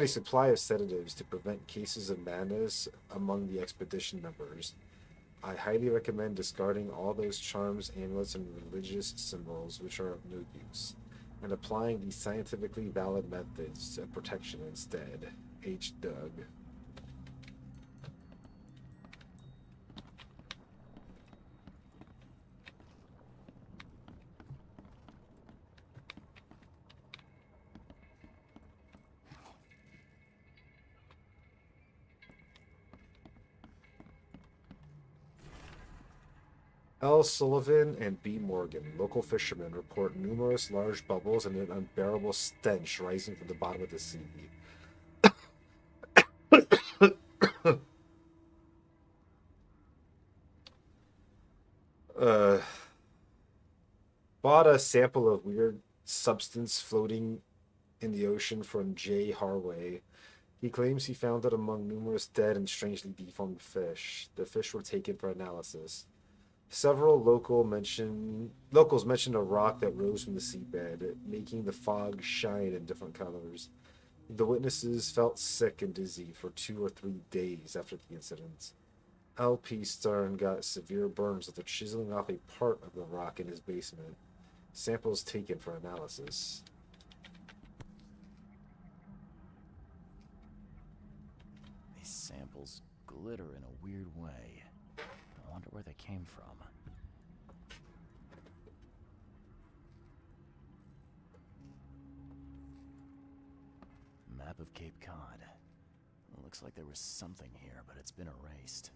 a supply of sedatives to prevent cases of madness among the expedition members. I highly recommend discarding all those charms, amulets, and religious symbols which are of no use, and applying these scientifically valid methods of protection instead. H. Doug. L. Sullivan and B. Morgan, local fishermen, report numerous large bubbles and an unbearable stench rising from the bottom of the sea. uh, Bought a sample of weird substance floating in the ocean from J. Harway. He claims he found it among numerous dead and strangely deformed fish. The fish were taken for analysis. Several locals mentioned a rock that rose from the seabed, making the fog shine in different colors. The witnesses felt sick and dizzy for 2 or 3 days after the incident. L.P. Stern got severe burns after chiseling off a part of the rock in his basement. Samples taken for analysis. These samples glitter in a weird way. I wonder where they came from. Map of Cape Cod. It looks like there was something here, but it's been erased.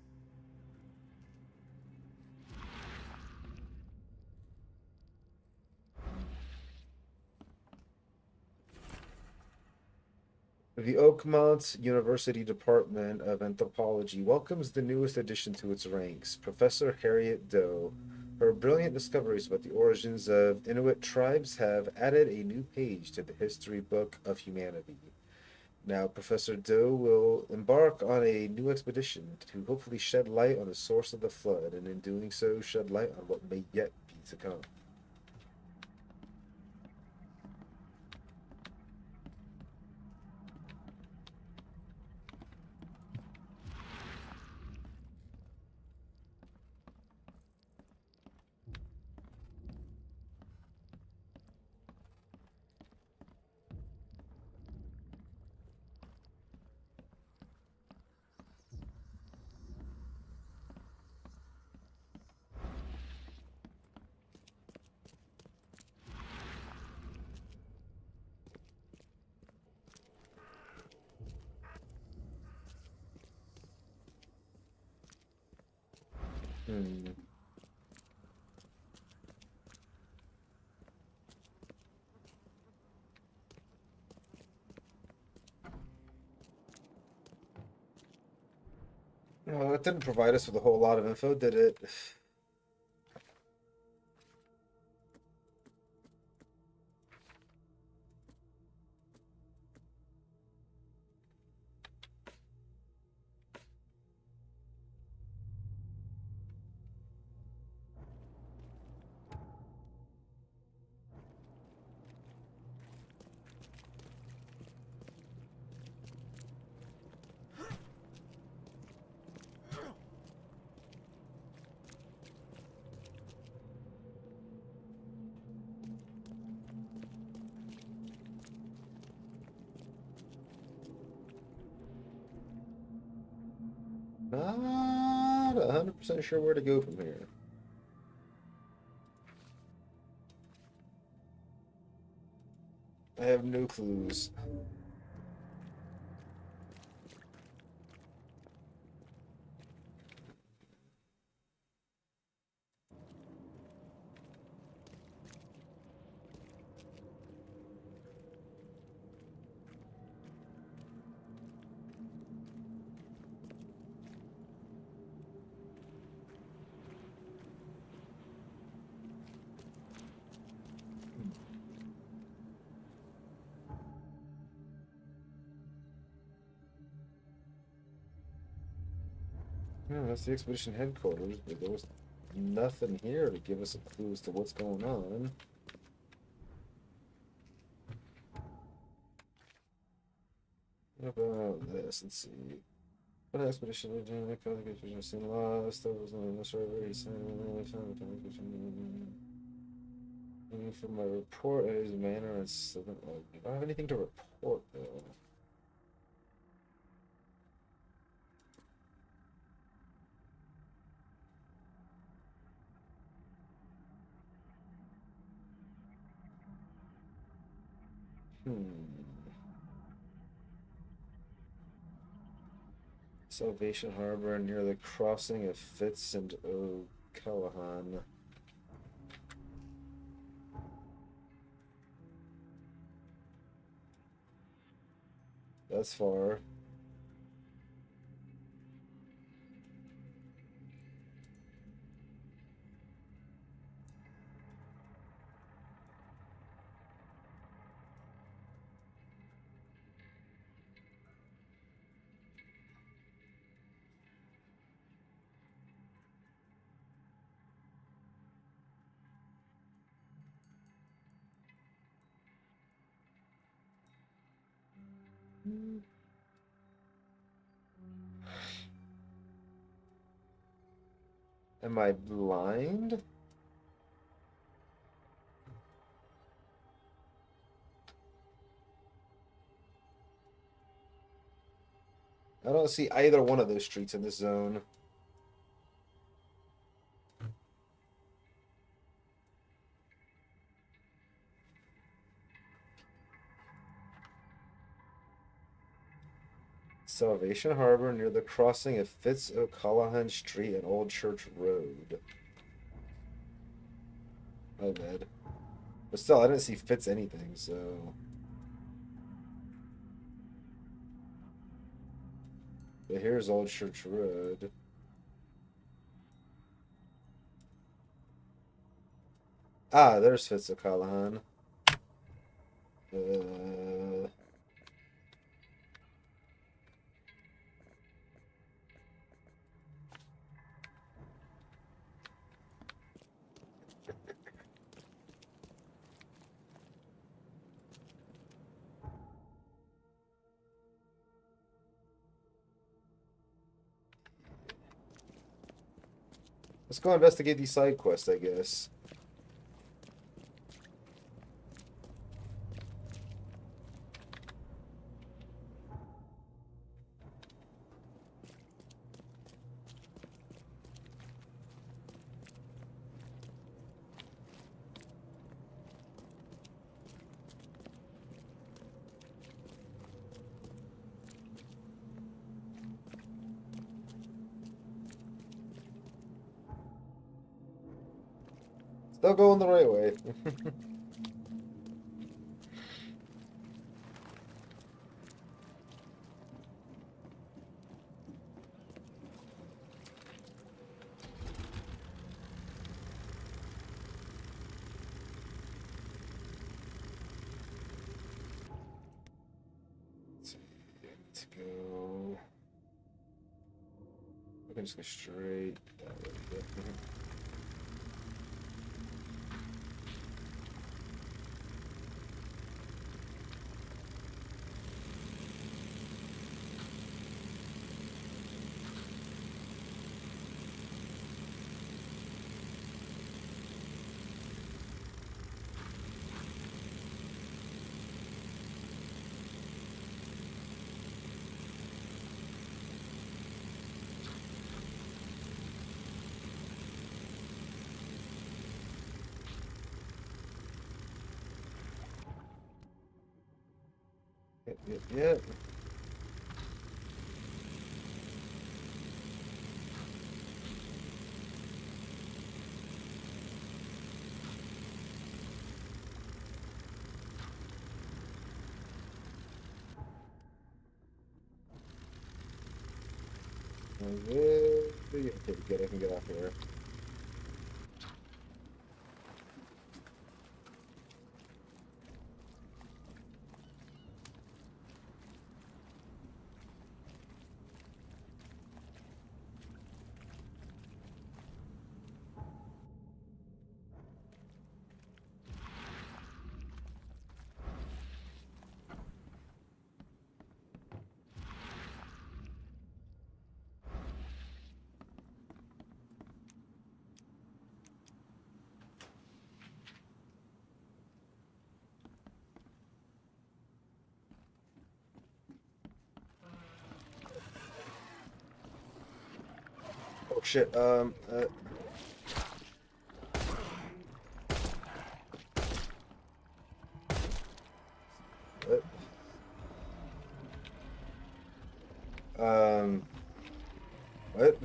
The Oakmont University Department of Anthropology welcomes the newest addition to its ranks, Professor Harriet Doe. Her brilliant discoveries about the origins of Inuit tribes have added a new page to the history book of humanity. Now, Professor Doe will embark on a new expedition to hopefully shed light on the source of the flood, and in doing so, shed light on what may yet be to come. Well, it didn't provide us with a whole lot of info, did it? Not 100% sure where to go from here. I have no clues. Yeah, that's the expedition headquarters, but there was nothing here to give us a clue as to what's going on. What about this? Let's see. What expedition did you make? The expedition was seen lost. There was no server. He from my report, his manner and something. I don't have anything to report though. Salvation Harbor near the crossing of Fitz and O'Callahan. That's far. Am I blind? I don't see either one of those streets in this zone. Salvation Harbor near the crossing of Fitz O'Callahan Street and Old Church Road. My bad. But still, I didn't see Fitz anything, so. But here's Old Church Road. Ah, there's Fitz O'Callahan. Let's go investigate these side quests, I guess. Still going the right way. Let's go. We can just go straight that way. Yep. Okay, good. I can get off here. shit. What? What?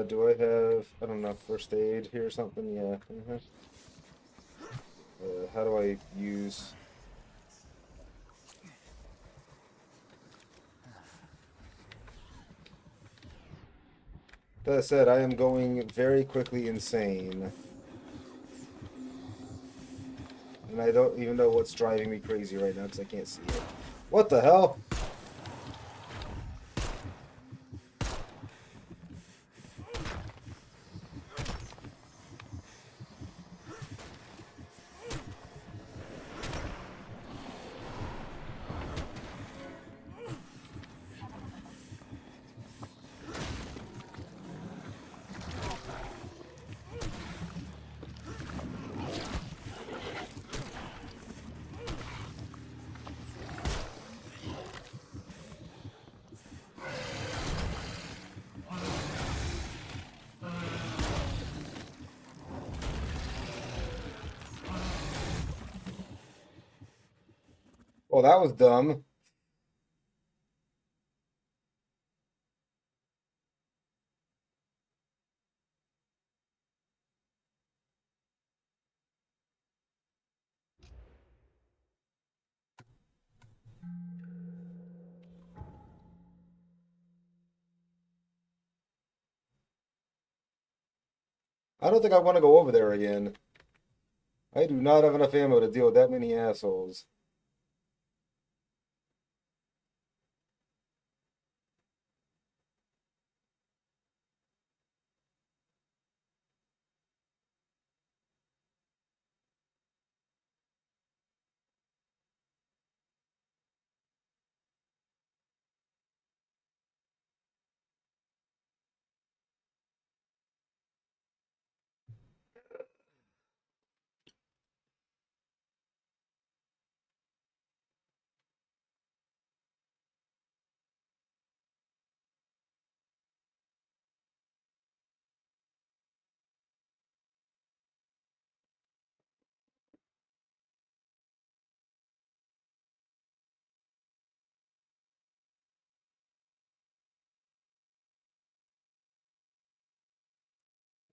Do I have, I don't know, first aid here or something? Yeah. How do I use... That said, I am going very quickly insane. And I don't even know what's driving me crazy right now because I can't see it. What the hell? Oh, that was dumb. I don't think I want to go over there again. I do not have enough ammo to deal with that many assholes.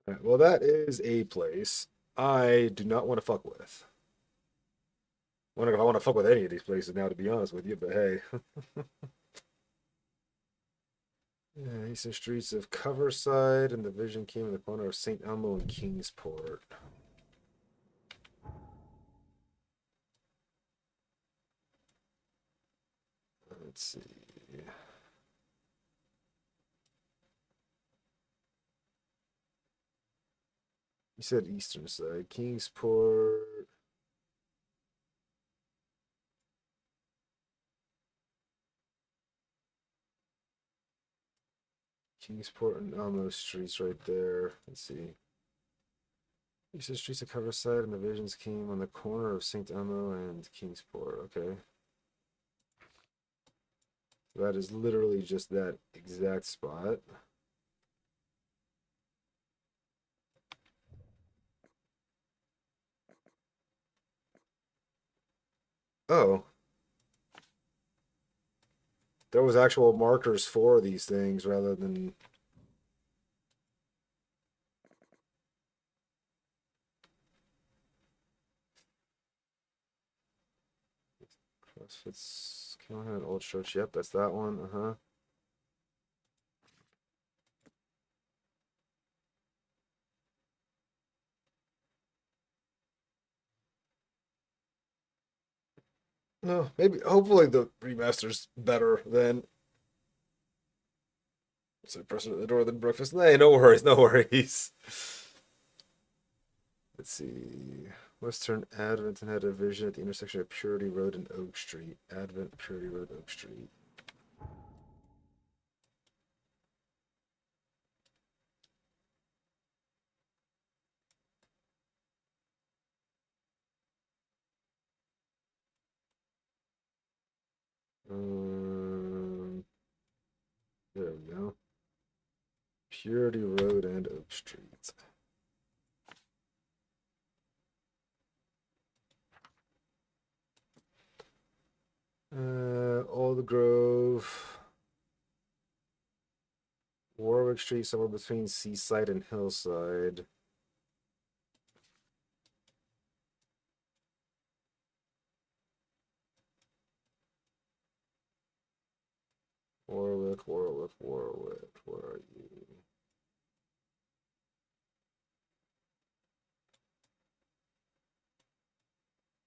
Alright, well, that is a place I do not want to fuck with. Wondering if I want to fuck with any of these places now, to be honest with you, but hey. Yeah, Eastern Streets of Coverside and the Vision came in the corner of St. Elmo and Kingsport. Let's see. You said Eastern side. Kingsport. Kingsport and Elmo Streets right there. Let's see. Eastern Streets of Coverside and the Visions came on the corner of St. Elmo and Kingsport. Okay. That is literally just that exact spot. Oh. There was actual markers for these things rather than... CrossFit's Callahan Old Church. Yep, that's that one. Uh-huh. No, maybe hopefully the remaster's better than so pressing at the door than breakfast. Hey, no worries, no worries. Let's see. Western Advent and had a vision at the intersection of Purity Road and Oak Street. Advent, Purity Road, Oak Street. There we go. Purity Road and Oak Street. Old Grove. Warwick Street, somewhere between Seaside and Hillside. Warwick, Warwick, Warwick. Where are you?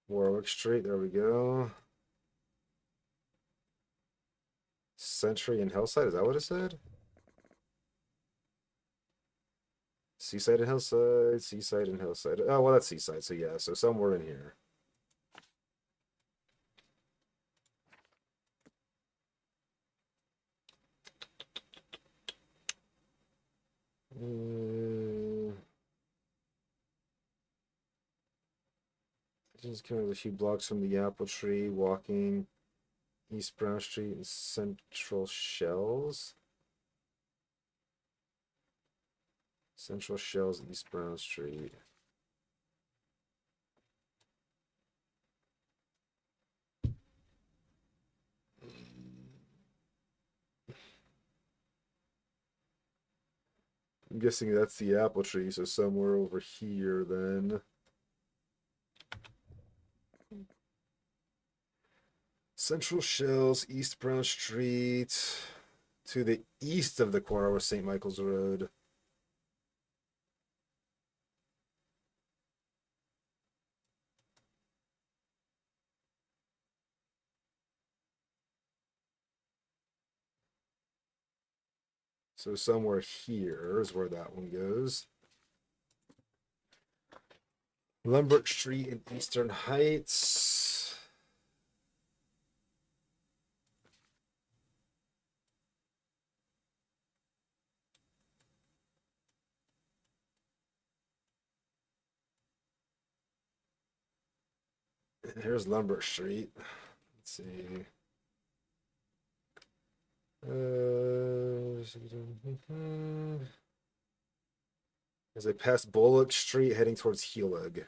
Warwick Street, there we go. Century and Hillside, is that what it said? Seaside and Hillside, Seaside and Hillside. Oh, well, that's Seaside, so yeah, so somewhere in here. Just kind of a few blocks from the apple tree, walking East Brown Street and Central Shells. Central Shells, East Brown Street. I'm guessing that's the apple tree, so somewhere over here then. Central Shells, East Brown Street, to the east of the corner with St. Michael's Road. So somewhere here is where that one goes. Lambert Street in Eastern Heights. And here's Lambert Street. Let's see. As I pass Bullock Street heading towards Helig.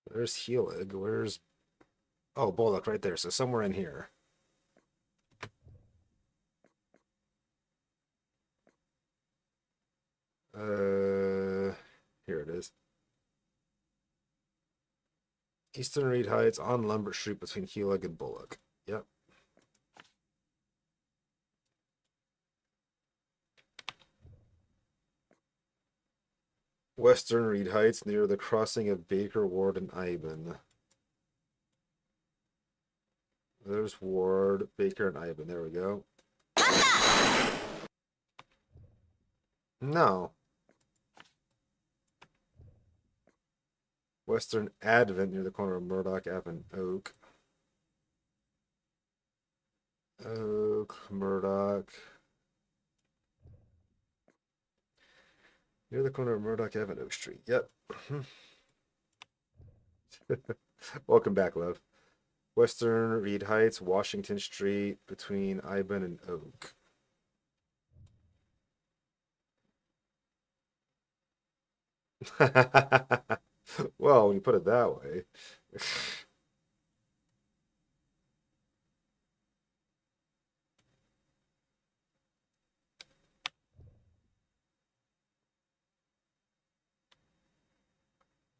There's Helig. Where's... Oh, Bullock right there. So somewhere in here. Here it is. Eastern Reed Heights on Lambert Street between Helig and Bullock. Yep. Western Reed Heights near the crossing of Baker, Ward, and Iben. There's Ward, Baker, and Iben. There we go. No. Western Advent near the corner of Murdoch Ave and Oak. Oak, Murdoch. Near the corner of Murdoch Ave and Oak Street. Yep. Welcome back, love. Western Reed Heights, Washington Street between Iben and Oak. Well, when you put it that way.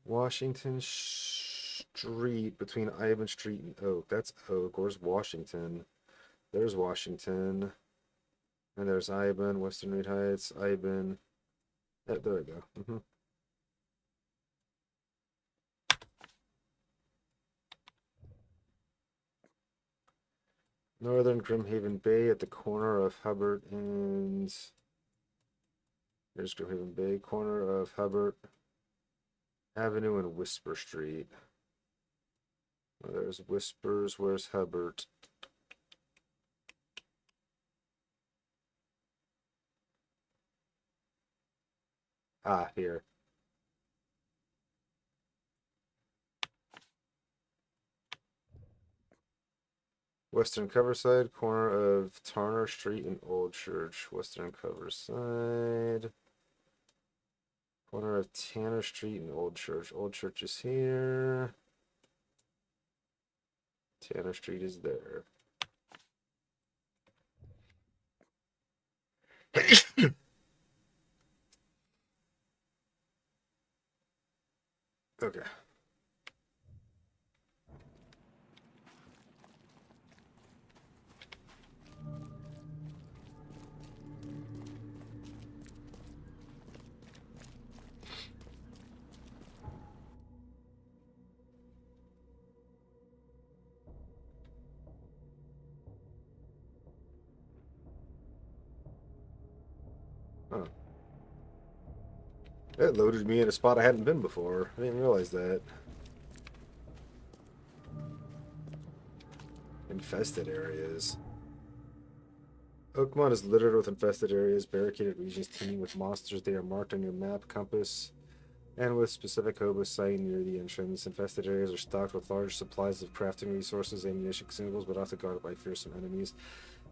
Washington street between Ivan Street and Oak. That's Oak. Where's Washington? There's Washington. And there's Ivan, Western Reed Heights, Ivan. Yeah, there we go. Northern Grimhaven Bay at the corner of Hubbard and... There's Grimhaven Bay, corner of Hubbard Avenue and Whisper Street. There's Whispers. Where's Hubbard? Ah, here. Western Coverside, corner of Tarner Street and Old Church. Western Coverside. Corner of Tanner Street and Old Church. Old Church is here. Tanner Street is there. Okay. Huh. It loaded me in a spot I hadn't been before. I didn't realize that. Infested areas. Oakmont is littered with infested areas, barricaded regions teeming with monsters. They are marked on your map compass and with specific hobos sighting near the entrance. Infested areas are stocked with large supplies of crafting resources, ammunition, consumables, but often guarded by fearsome enemies.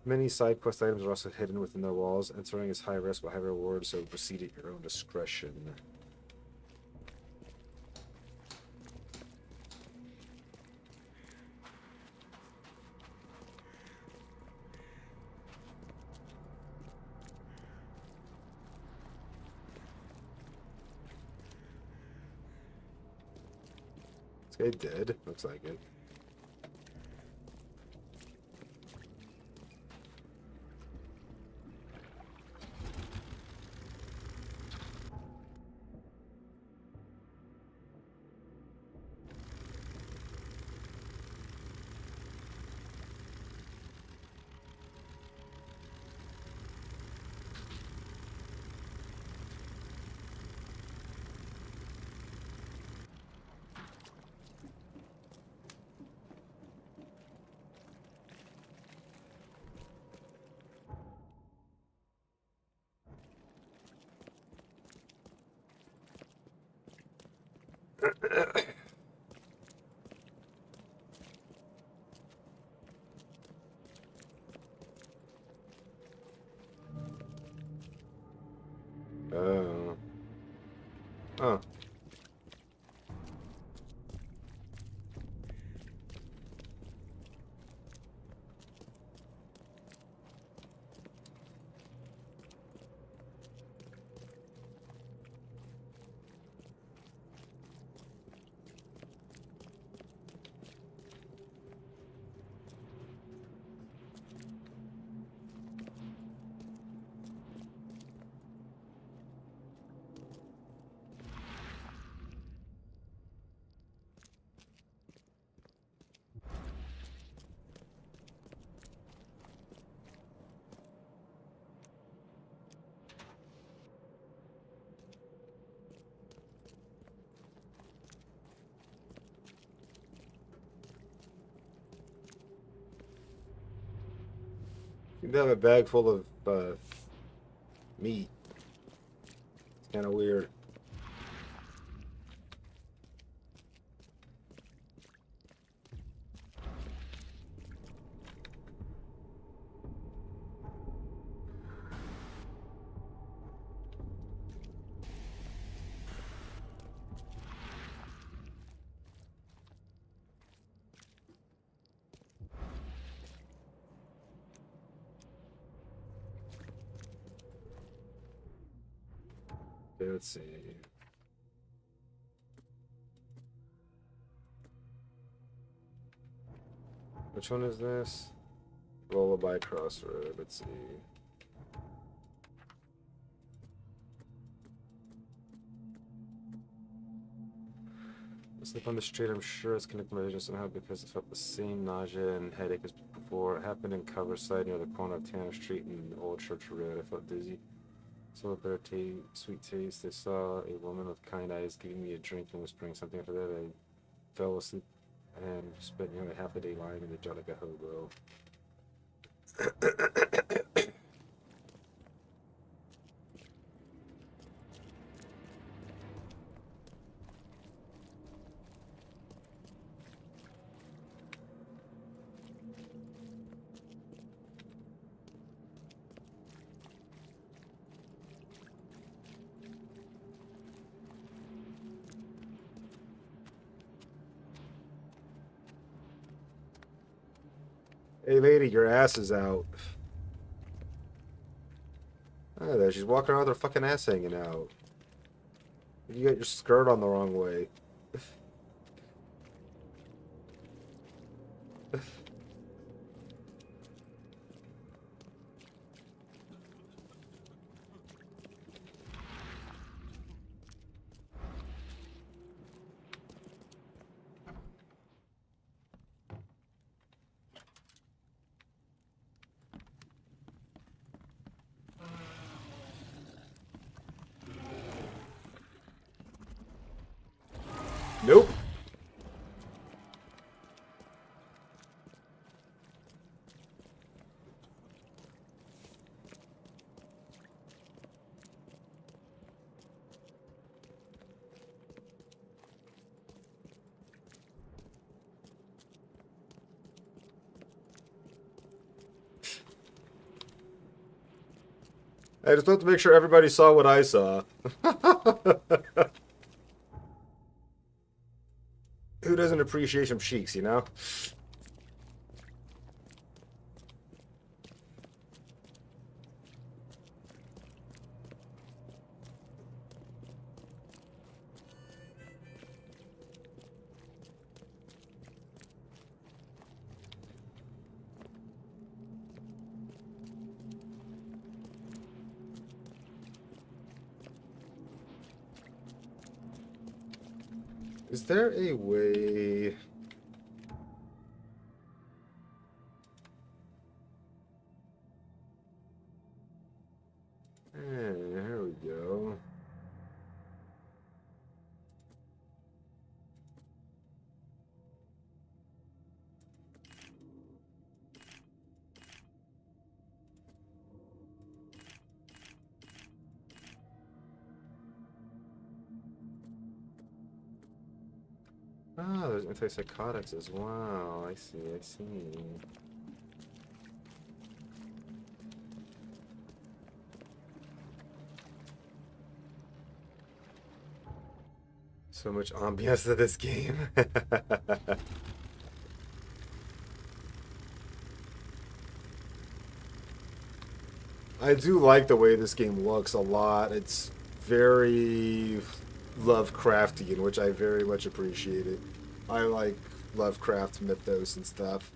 Many side quest items are also hidden within their walls. Entering is high risk but high reward, so proceed at your own discretion. This guy dead? Looks like it. Oh. Oh. Seem to have a bag full of meat. It's kind of weird. Okay, let's see. Which one is this? Lullaby Crossroad. Let's see. Sleep on the street, I'm sure it's connected to my vision somehow because I felt the same nausea and headache as before. It happened in Coverside near the corner of Tanner Street and Old Church Road. I felt dizzy. So bitter sweet taste. I saw a woman with kind eyes giving me a drink and whispering something after that. I fell asleep and spent nearly half a day lying in the jar like a hobo. Hey lady, your ass is out. Oh, there, she's walking around with her fucking ass hanging out. You got your skirt on the wrong way. Nope. I just want to make sure everybody saw what I saw. Who doesn't appreciate some cheeks, you know? Is there a way... There we go. Ah, there's antipsychotics as well. I see, I see. So much ambiance to this game. I do like the way this game looks a lot. It's very Lovecraftian, which I very much appreciate it. I like Lovecraft mythos and stuff.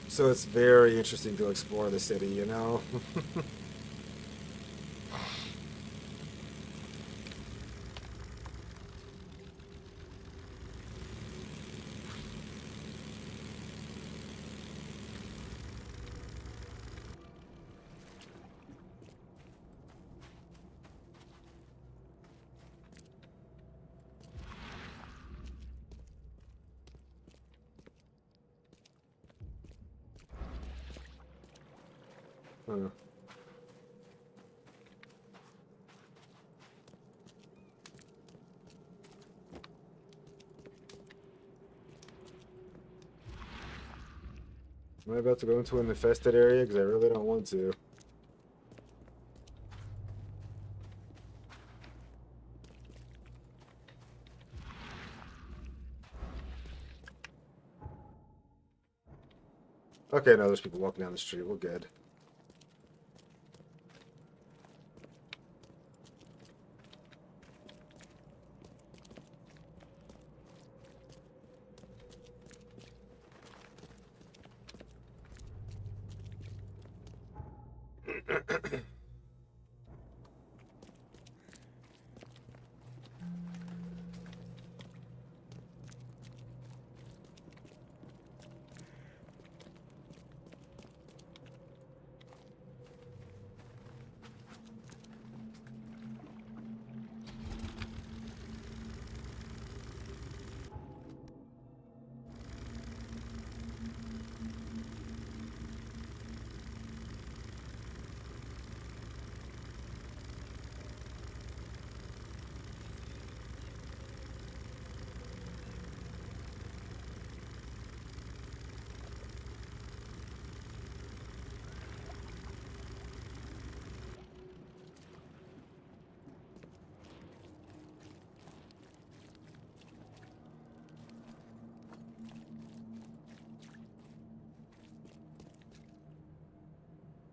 So it's very interesting to explore the city, you know? Huh. Am I about to go into an infested area? Because I really don't want to. Okay, no, there's people walking down the street. We're good.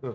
Huh.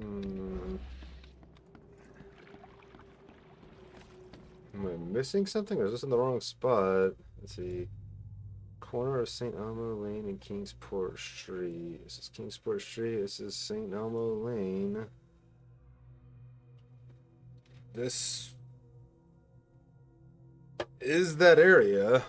Hmm. Am I missing something, or is this in the wrong spot? Let's see. Corner of St. Elmo Lane and Kingsport Street. This is Kingsport Street. This is St. Elmo Lane. This is that area.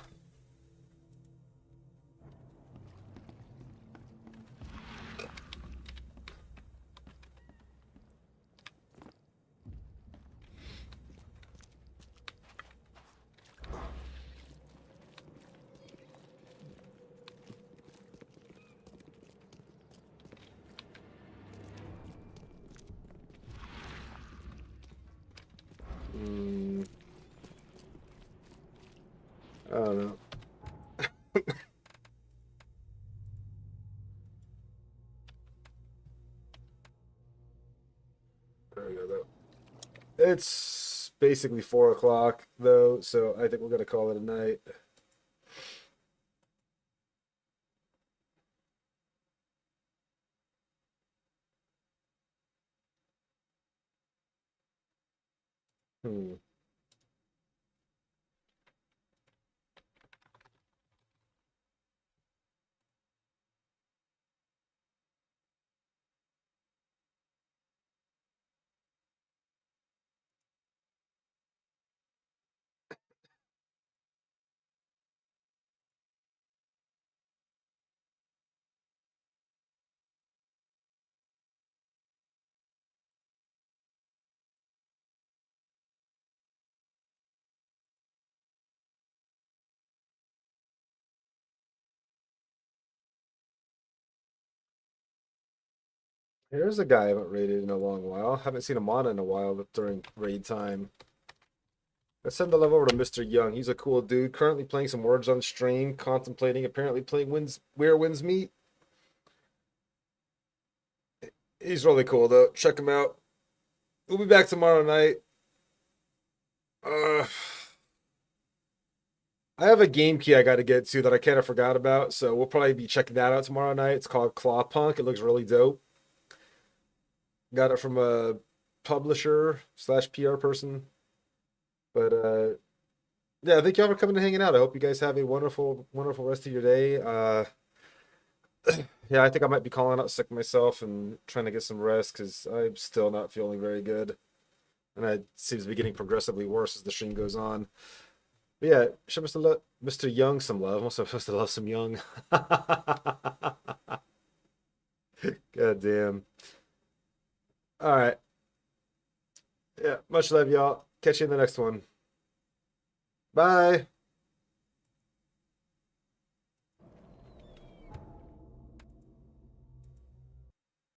Hmm. I don't know. There we go, though. It's basically 4 o'clock, though, so I think we're gonna call it a night. Hmm. Here's a guy I haven't raided in a long while. Haven't seen him on in a while during raid time. Let's send the love over to Mr. Young. He's a cool dude. Currently playing some words on stream, contemplating, apparently playing Where Winds Meet. He's really cool though. Check him out. We'll be back tomorrow night. Uh, I have a game key I got to get to that I kind of forgot about, so we'll probably be checking that out tomorrow night. It's called Claw Punk. It looks really dope. Got it from a publisher slash PR person. But yeah, thank y'all for coming and hanging out. I hope you guys have a wonderful, wonderful rest of your day. Yeah, I think I might be calling out sick myself and trying to get some rest because I'm still not feeling very good. And it seems to be getting progressively worse as the stream goes on. But yeah, show Mr. Young some love. I'm also supposed to love some Young. God damn. All right. Yeah, much love, y'all. Catch you in the next one. Bye.